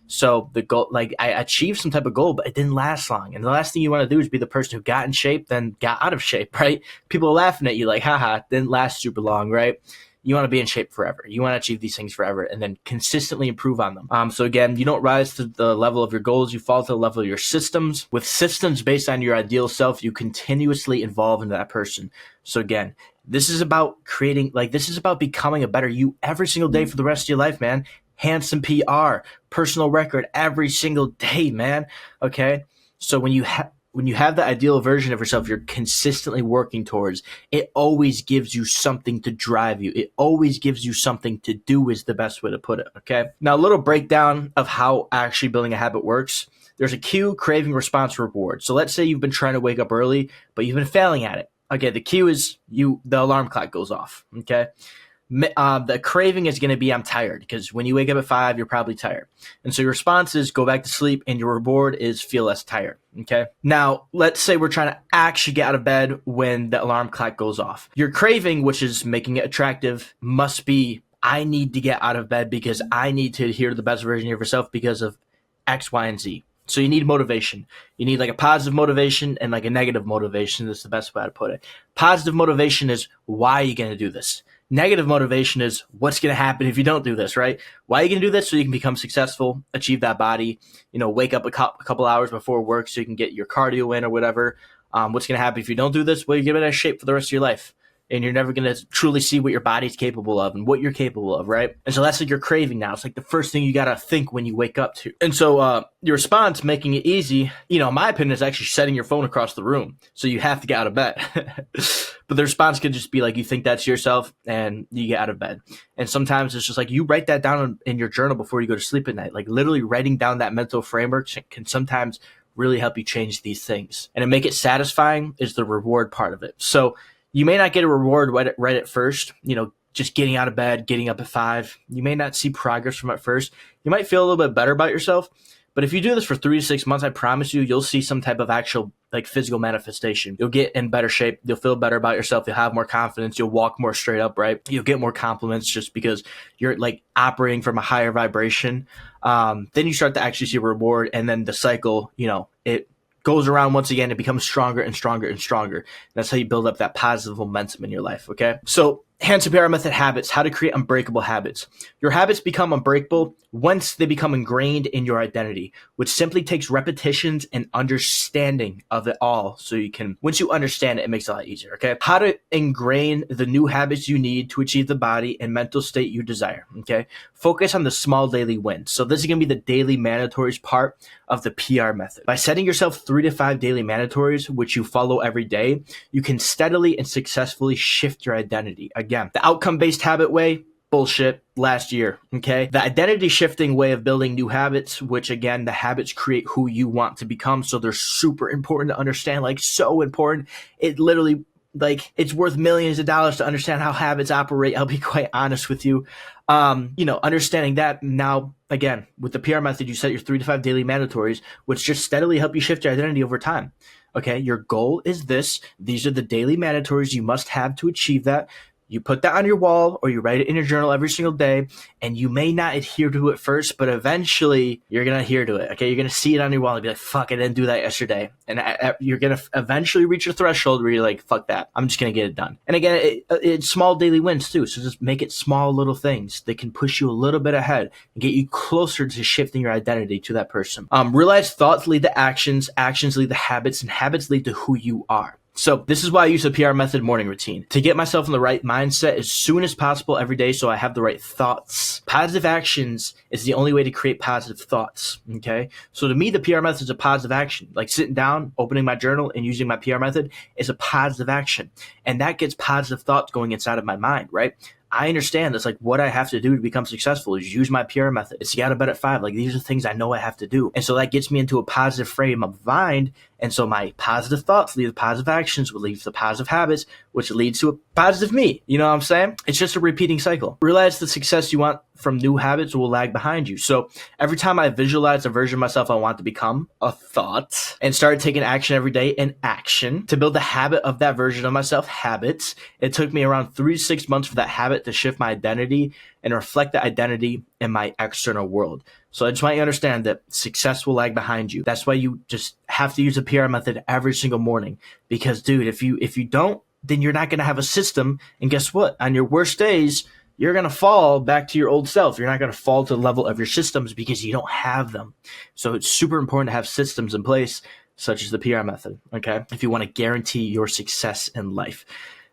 So the goal, like I achieved some type of goal, but it didn't last long. And the last thing you want to do is be the person who got in shape, then got out of shape, right? People are laughing at you like, haha, didn't last super long, right? You want to be in shape forever. You want to achieve these things forever and then consistently improve on them. So again, you don't rise to the level of your goals. You fall to the level of your systems. With systems based on your ideal self, you continuously evolve into that person. So again, this is about creating, like this is about becoming a better you every single day for the rest of your life, man. handsome PR, personal record every single day, man. Okay. So when you have the ideal version of yourself you're consistently working towards, it always gives you something to drive you. It always gives you something to do is the best way to put it, okay? Now, a little breakdown of how actually building a habit works. There's a cue, craving, response, reward. So let's say you've been trying to wake up early, but you've been failing at it. Okay, the cue is the alarm clock goes off, okay? The craving is going to be I'm tired, because when you wake up at 5, you're probably tired. And so your response is go back to sleep, and your reward is feel less tired. Okay. Now, let's say we're trying to actually get out of bed when the alarm clock goes off. Your craving, which is making it attractive, must be I need to get out of bed because I need to adhere to the best version of yourself because of X, Y, and Z. So you need motivation. You need like a positive motivation and like a negative motivation. That's the best way to put it. Positive motivation is why are you going to do this? Negative motivation is what's going to happen if you don't do this, right? Why are you going to do this? So you can become successful, achieve that body, wake up a couple hours before work so you can get your cardio in or whatever. What's going to happen if you don't do this? Well, you're going to be out of shape for the rest of your life. And you're never going to truly see what your body's capable of and what you're capable of, right? And so that's like your craving now. It's like the first thing you got to think when you wake up to. And so your response, making it easy, in my opinion, is actually setting your phone across the room. So you have to get out of bed. But the response could just be like you think that's yourself and you get out of bed. And sometimes it's just like you write that down in your journal before you go to sleep at night. Like literally writing down that mental framework can sometimes really help you change these things. And to make it satisfying is the reward part of it. So you may not get a reward right at first, just getting out of bed, getting up at 5. You may not see progress from at first. You might feel a little bit better about yourself. But if you do this for 3 to 6 months, I promise you'll see some type of actual like physical manifestation. You'll get in better shape. You'll feel better about yourself. You'll have more confidence. You'll walk more straight up, right? You'll get more compliments just because you're like operating from a higher vibration. Then you start to actually see a reward. And then the cycle, it goes around once again. It becomes stronger and stronger and stronger. That's how you build up that positive momentum in your life, okay? So Handsome PR method habits, how to create unbreakable habits. Your habits become unbreakable once they become ingrained in your identity, which simply takes repetitions and understanding of it all. So once you understand it, it makes it a lot easier, okay? How to ingrain the new habits you need to achieve the body and mental state you desire, okay? Focus on the small daily wins. So this is going to be the daily mandatories part of the PR method. By setting yourself 3 to 5 daily mandatories, which you follow every day, you can steadily and successfully shift your identity. Again, the outcome-based habit way, bullshit, last year, okay? The identity shifting way of building new habits, which again, the habits create who you want to become. So they're super important to understand, like so important. It literally, like, it's worth millions of dollars to understand how habits operate. I'll be quite honest with you. Understanding that now, again, with the PR method, you set your 3 to 5 daily mandatories, which just steadily help you shift your identity over time. Okay, your goal is this. These are the daily mandatories you must have to achieve that. You put that on your wall or you write it in your journal every single day, and you may not adhere to it first, but eventually you're going to adhere to it. Okay. You're going to see it on your wall and be like, fuck, I didn't do that yesterday. And you're going to eventually reach a threshold where you're like, fuck that. I'm just going to get it done. And again, it's small daily wins too. So just make it small little things that can push you a little bit ahead and get you closer to shifting your identity to that person. Realize thoughts lead to actions, actions lead to habits, and habits lead to who you are. So this is why I use the PR method morning routine to get myself in the right mindset as soon as possible every day so I have the right thoughts. Positive actions is the only way to create positive thoughts, okay? So to me, the PR method is a positive action. Like sitting down, opening my journal, and using my PR method is a positive action. And that gets positive thoughts going inside of my mind, right? I understand that's like what I have to do to become successful is use my PR method. It's get out of bed at 5. Like these are things I know I have to do. And so that gets me into a positive frame of mind. And so my positive thoughts lead to positive actions, which leads to positive habits, which leads to a positive me. You know what I'm saying? It's just a repeating cycle. Realize the success you want from new habits will lag behind you. So every time I visualize a version of myself I want to become, a thought, and started taking action every day, an action, to build the habit of that version of myself, habits, it took me around 3 to 6 months for that habit to shift my identity and reflect the identity in my external world. So I just want you to understand that success will lag behind you. That's why you just have to use a PR method every single morning. Because, dude, if you don't, then you're not going to have a system. And guess what? On your worst days, you're going to fall back to your old self. You're not going to fall to the level of your systems because you don't have them. So it's super important to have systems in place, such as the PR method, okay? If you want to guarantee your success in life.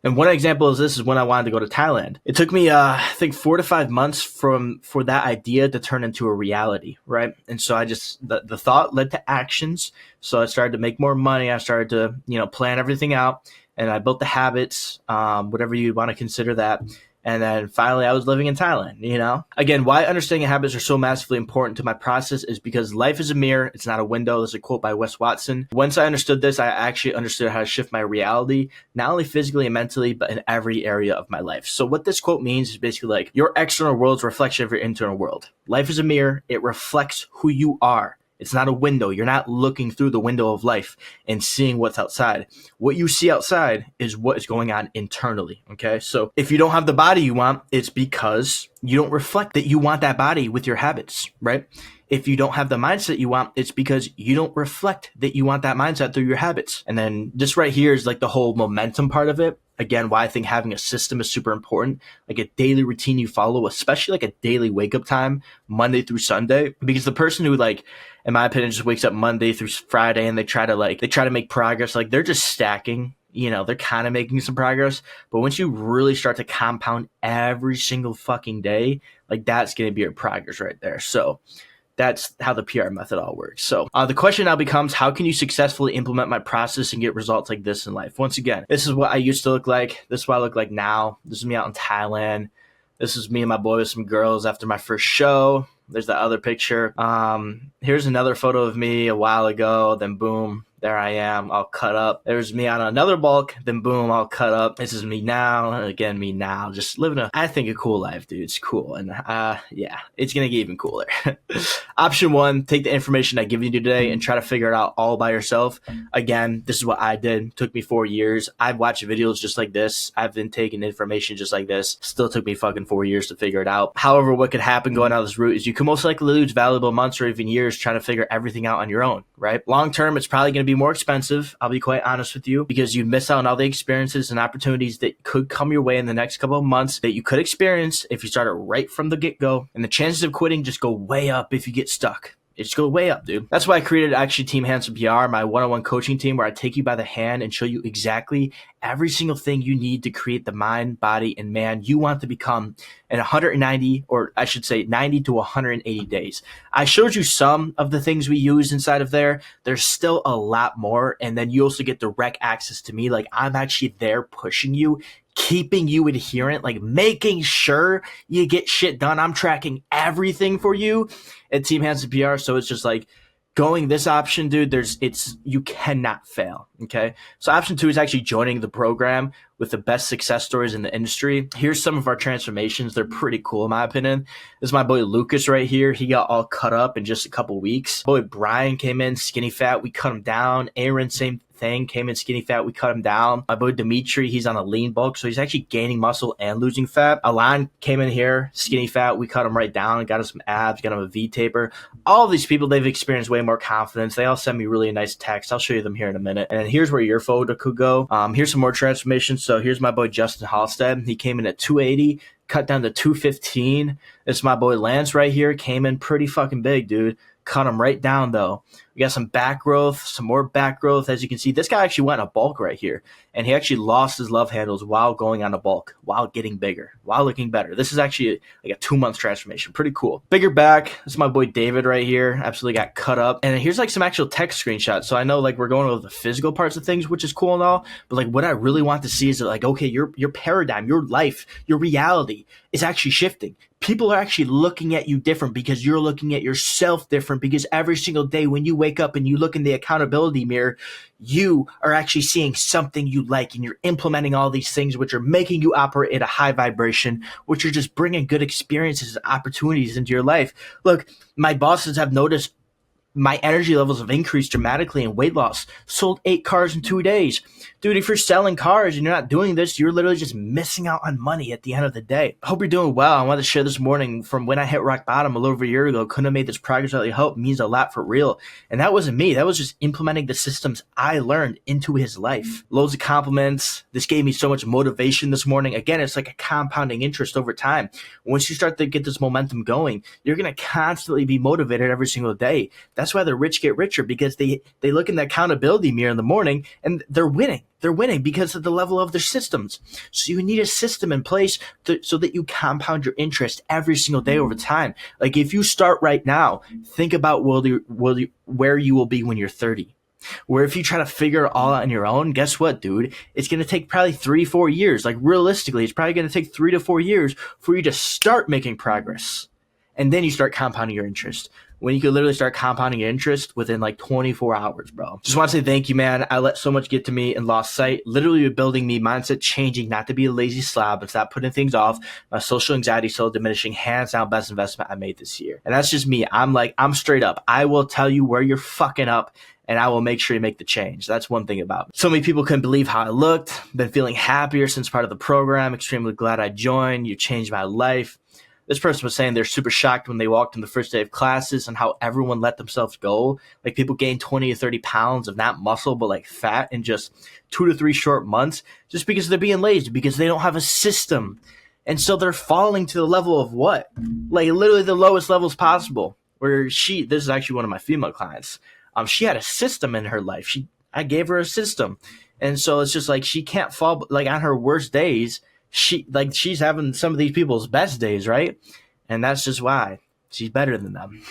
And one example is this is when I wanted to go to Thailand. It took me, I think 4 to 5 months for that idea to turn into a reality, right? And so the thought led to actions. So I started to make more money. I started to, plan everything out, and I built the habits, whatever you want to consider that. And then finally, I was living in Thailand, Again, why understanding habits are so massively important to my process is because life is a mirror. It's not a window. There's a quote by Wes Watson. Once I understood this, I actually understood how to shift my reality, not only physically and mentally, but in every area of my life. So what this quote means is basically like your external world's a reflection of your internal world. Life is a mirror. It reflects who you are. It's not a window. You're not looking through the window of life and seeing what's outside. What you see outside is what is going on internally, okay? So if you don't have the body you want, it's because you don't reflect that you want that body with your habits, right? If you don't have the mindset you want, it's because you don't reflect that you want that mindset through your habits. And then this right here is like the whole momentum part of it. Again, why I think having a system is super important, like a daily routine you follow, especially like a daily wake up time, Monday through Sunday, because the person who in my opinion, just wakes up Monday through Friday and they try to make progress, like they're just stacking, they're kind of making some progress. But once you really start to compound every single fucking day, like that's going to be your progress right there. So that's how the PR method all works. So the question now becomes, how can you successfully implement my process and get results like this in life? Once again, this is what I used to look like. This is what I look like now. This is me out in Thailand. This is me and my boy with some girls after my first show. There's that other picture. Here's another photo of me a while ago. Then boom, there I am, all cut up. There's me on another bulk. Then boom, all cut up. This is me now. Again, me now. Just living I think, a cool life, dude. It's cool. And yeah, it's going to get even cooler. Option 1, take the information I give you today and try to figure it out all by yourself. Again, this is what I did. It took me 4 years. I've watched videos just like this. I've been taking information just like this. Still took me fucking 4 years to figure it out. However, what could happen going down this route is you could most likely lose valuable months or even years trying to figure everything out on your own, right? Long term, it's probably going to be more expensive. I'll be quite honest with you, because you miss out on all the experiences and opportunities that could come your way in the next couple of months that you could experience if you started right from the get-go. And the chances of quitting just go way up if you get stuck. It just goes way up, dude. That's why I created actually Team Handsome PR, my one-on-one coaching team, where I take you by the hand and show you exactly every single thing you need to create the mind, body, and man you want to become in 190, or I should say 90 to 180 days. I showed you some of the things we use inside of there. There's still a lot more. And then you also get direct access to me. Like, I'm actually there pushing you, keeping you adherent, like making sure you get shit done. I'm tracking everything for you at Team Handsome PR. So it's just like going this option, dude, you cannot fail. Okay. So option 2 is actually joining the program with the best success stories in the industry. Here's some of our transformations. They're pretty cool in my opinion. This is my boy Lucas right here. He got all cut up in just a couple weeks. Boy Brian came in skinny fat. We cut him down. Aaron, same thing, came in skinny fat. We cut him down. My boy Dimitri, he's on a lean bulk, so he's actually gaining muscle and losing fat. Alan came in here skinny fat. We cut him right down and got him some abs, got him a V taper. All of these people, they've experienced way more confidence. They all send me really nice texts. I'll show you them here in a minute. And here's where your photo could go. Here's some more transformations. So here's my boy Justin Halstead. He came in at 280, cut down to 215. This is my boy Lance right here. Came in pretty fucking big, dude. Cut him right down though. We got some back growth, some more back growth. As you can see, this guy actually went on a bulk right here, and he actually lost his love handles while going on a bulk, while getting bigger, while looking better. This is actually like a 2-month transformation. Pretty cool. Bigger back. This is my boy David right here. Absolutely got cut up. And here's like some actual text screenshots. So I know like we're going over the physical parts of things, which is cool and all, but like what I really want to see is that like, okay, your paradigm, your life, your reality is actually shifting. People are actually looking at you different because you're looking at yourself different, because every single day when you wake up and you look in the accountability mirror, you are actually seeing something you like, and you're implementing all these things which are making you operate at a high vibration, which are just bringing good experiences and opportunities into your life. Look, my bosses have noticed my energy levels have increased dramatically in weight loss. Sold 8 cars in 2 days. Dude, if you're selling cars and you're not doing this, you're literally just missing out on money at the end of the day. I hope you're doing well. I wanted to share this morning from when I hit rock bottom a little over a year ago. Couldn't have made this progress without your help. It means a lot for real. And that wasn't me. That was just implementing the systems I learned into his life. Loads of compliments. This gave me so much motivation this morning. Again, it's like a compounding interest over time. Once you start to get this momentum going, you're going to constantly be motivated every single day. That's That's why the rich get richer, because they look in the accountability mirror in the morning and they're winning. They're winning because of the level of their systems. So you need a system in place so that you compound your interest every single day over time. Like if you start right now, think about where you will be when you're 30. Where if you try to figure it all out on your own, guess what, dude? It's going to take probably 3-4 years. Like realistically, it's probably going to take 3 to 4 years for you to start making progress. And then you start compounding your interest. When you could literally start compounding your interest within like 24 hours, bro. Just want to say thank you, man. I let so much get to me and lost sight. Literally building me, mindset changing, not to be a lazy slob and stop putting things off. My social anxiety still diminishing. Hands down, best investment I made this year. And that's just me. I'm straight up. I will tell you where you're fucking up, and I will make sure you make the change. That's one thing about me. So many people couldn't believe how I looked. Been feeling happier since part of the program. Extremely glad I joined. You changed my life. This person was saying they're super shocked when they walked in the first day of classes and how everyone let themselves go. Like people gain 20 to 30 pounds of not muscle, but like fat in just 2 to 3 short months just because they're being lazy, because they don't have a system. And so they're falling to the level of what? Like literally the lowest levels possible. Where this is actually one of my female clients. She had a system in her life. I gave her a system. And so it's just like she can't fall, like on her worst days, she's having some of these people's best days, right? And that's just why she's better than them.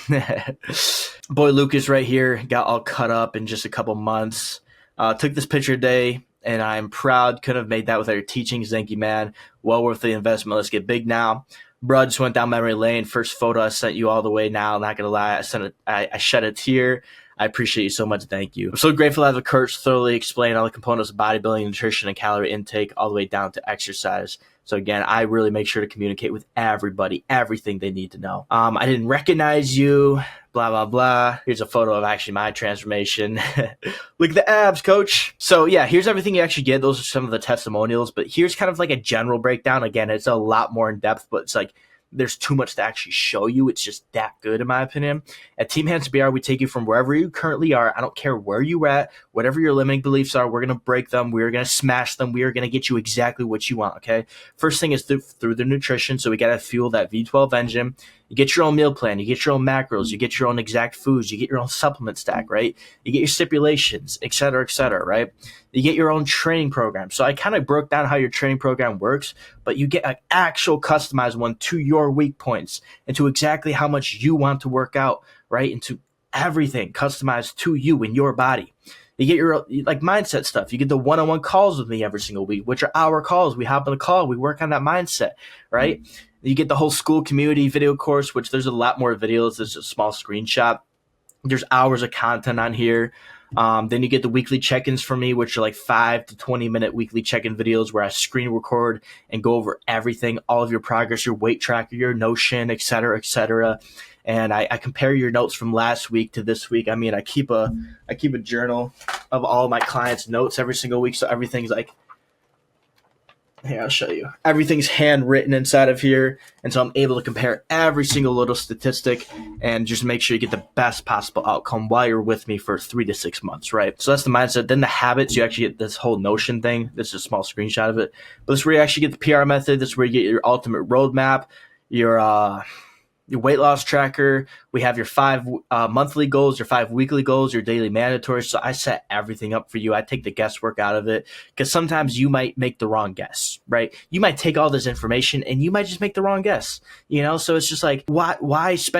Boy Lucas right here got all cut up in just a couple months. Took this picture today, and I'm proud. Couldn't have made that without your teachings. Thank you, man. Well worth the investment. Let's get big now. Bro, just went down memory lane. First photo I sent you all the way now. Not gonna lie, I shed a tear. I appreciate you so much. Thank you. I'm so grateful to have a coach thoroughly explain all the components of bodybuilding, nutrition, and calorie intake, all the way down to exercise. So again, I really make sure to communicate with everybody, everything they need to know. I didn't recognize you, blah, blah, blah. Here's a photo of actually my transformation. Look at the abs, coach. So yeah, here's everything you actually get. Those are some of the testimonials, but here's kind of like a general breakdown. Again, it's a lot more in depth, but it's like, there's too much to actually show you. It's just that good, in my opinion. At Team Hands BR, we take you from wherever you currently are. I don't care where you're at, whatever your limiting beliefs are, we're going to break them. We're going to smash them. We are going to get you exactly what you want, okay? First thing is through the nutrition. So we got to fuel that V12 engine. You get your own meal plan. You get your own macros. You get your own exact foods. You get your own supplement stack, right? You get your stipulations, et cetera, right? You get your own training program. So I kind of broke down how your training program works, but you get an actual customized one to your weak points and to exactly how much you want to work out, right? And to everything customized to you and your body. You get your like mindset stuff. You get the one-on-one calls with me every single week, which are hour calls. We hop on a call. We work on that mindset, right? You get the whole school community video course, which there's a lot more videos. There's a small screenshot. There's hours of content on here. Then you get the weekly check-ins from me, which are like 5 to 20-minute weekly check-in videos where I screen record and go over everything, all of your progress, your weight tracker, your Notion, et cetera, et cetera. And I compare your notes from last week to this week. I mean, I keep a journal of all my clients' notes every single week, so everything's like, here, I'll show you. Everything's handwritten inside of here, and so I'm able to compare every single little statistic and just make sure you get the best possible outcome while you're with me for 3 to 6 months, right? So that's the mindset. Then the habits, you actually get this whole Notion thing. This is a small screenshot of it. But this is where you actually get the PR method. This is where you get your ultimate roadmap, your weight loss tracker. We have your 5 monthly goals, your 5 weekly goals, your daily mandatories. So I set everything up for you. I take the guesswork out of it because sometimes you might make the wrong guess, right? You might take all this information and you might just make the wrong guess, you know? So it's just like, why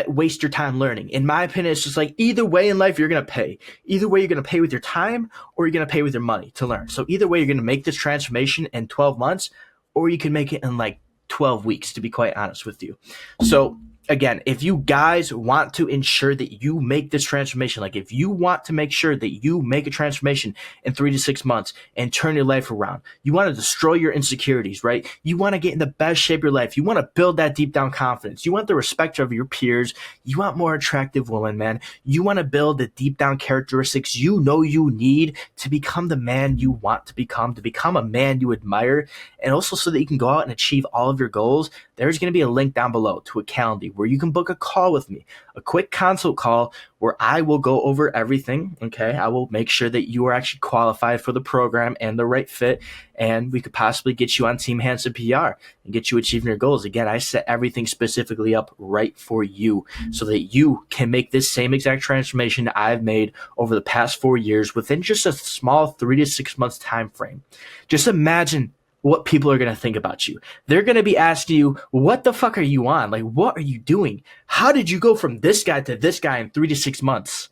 waste your time learning? In my opinion, it's just like either way in life, you're going to pay. Either way, you're going to pay with your time or you're going to pay with your money to learn. So either way, you're going to make this transformation in 12 months or you can make it in like 12 weeks, to be quite honest with you. So again, if you guys want to ensure that you make this transformation, like if you want to make sure that you make a transformation in 3 to 6 months and turn your life around, you want to destroy your insecurities, right? You want to get in the best shape of your life. You want to build that deep down confidence. You want the respect of your peers. You want more attractive women, man. You want to build the deep down characteristics you know you need to become the man you want to become a man you admire, and also so that you can go out and achieve all of your goals. There's going to be a link down below to a Calendly where you can book a call with me, a quick consult call where I will go over everything. Okay. I will make sure that you are actually qualified for the program and the right fit. And we could possibly get you on Team Handsome PR and get you achieving your goals. Again, I set everything specifically up right for you so that you can make this same exact transformation I've made over the past 4 years within just a small 3 to 6 months time frame. Just imagine what people are going to think about you. They're going to be asking you, what the fuck are you on? Like, what are you doing? How did you go from this guy to this guy in 3 to 6 months?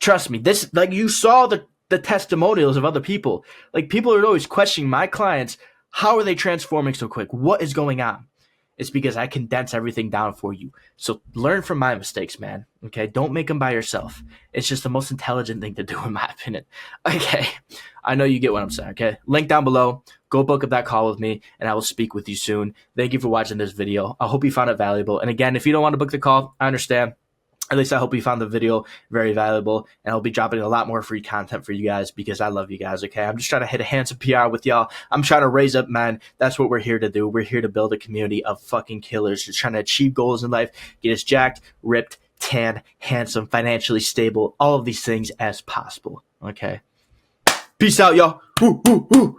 Trust me, this, like, you saw the testimonials of other people. Like, people are always questioning my clients, how are they transforming so quick? What is going on? It's because I condense everything down for you. So learn from my mistakes, man. Okay, don't make them by yourself. It's just the most intelligent thing to do, in my opinion. Okay, I know you get what I'm saying. Okay, link down below. Go book up that call with me, and I will speak with you soon. Thank you for watching this video. I hope you found it valuable. And again, if you don't want to book the call, I understand. At least I hope you found the video very valuable, and I'll be dropping a lot more free content for you guys because I love you guys, okay? I'm just trying to hit a handsome PR with y'all. I'm trying to raise up men. That's what we're here to do. We're here to build a community of fucking killers just trying to achieve goals in life, get us jacked, ripped, tan, handsome, financially stable, all of these things as possible, okay? Peace out, y'all. Woo, woo, woo.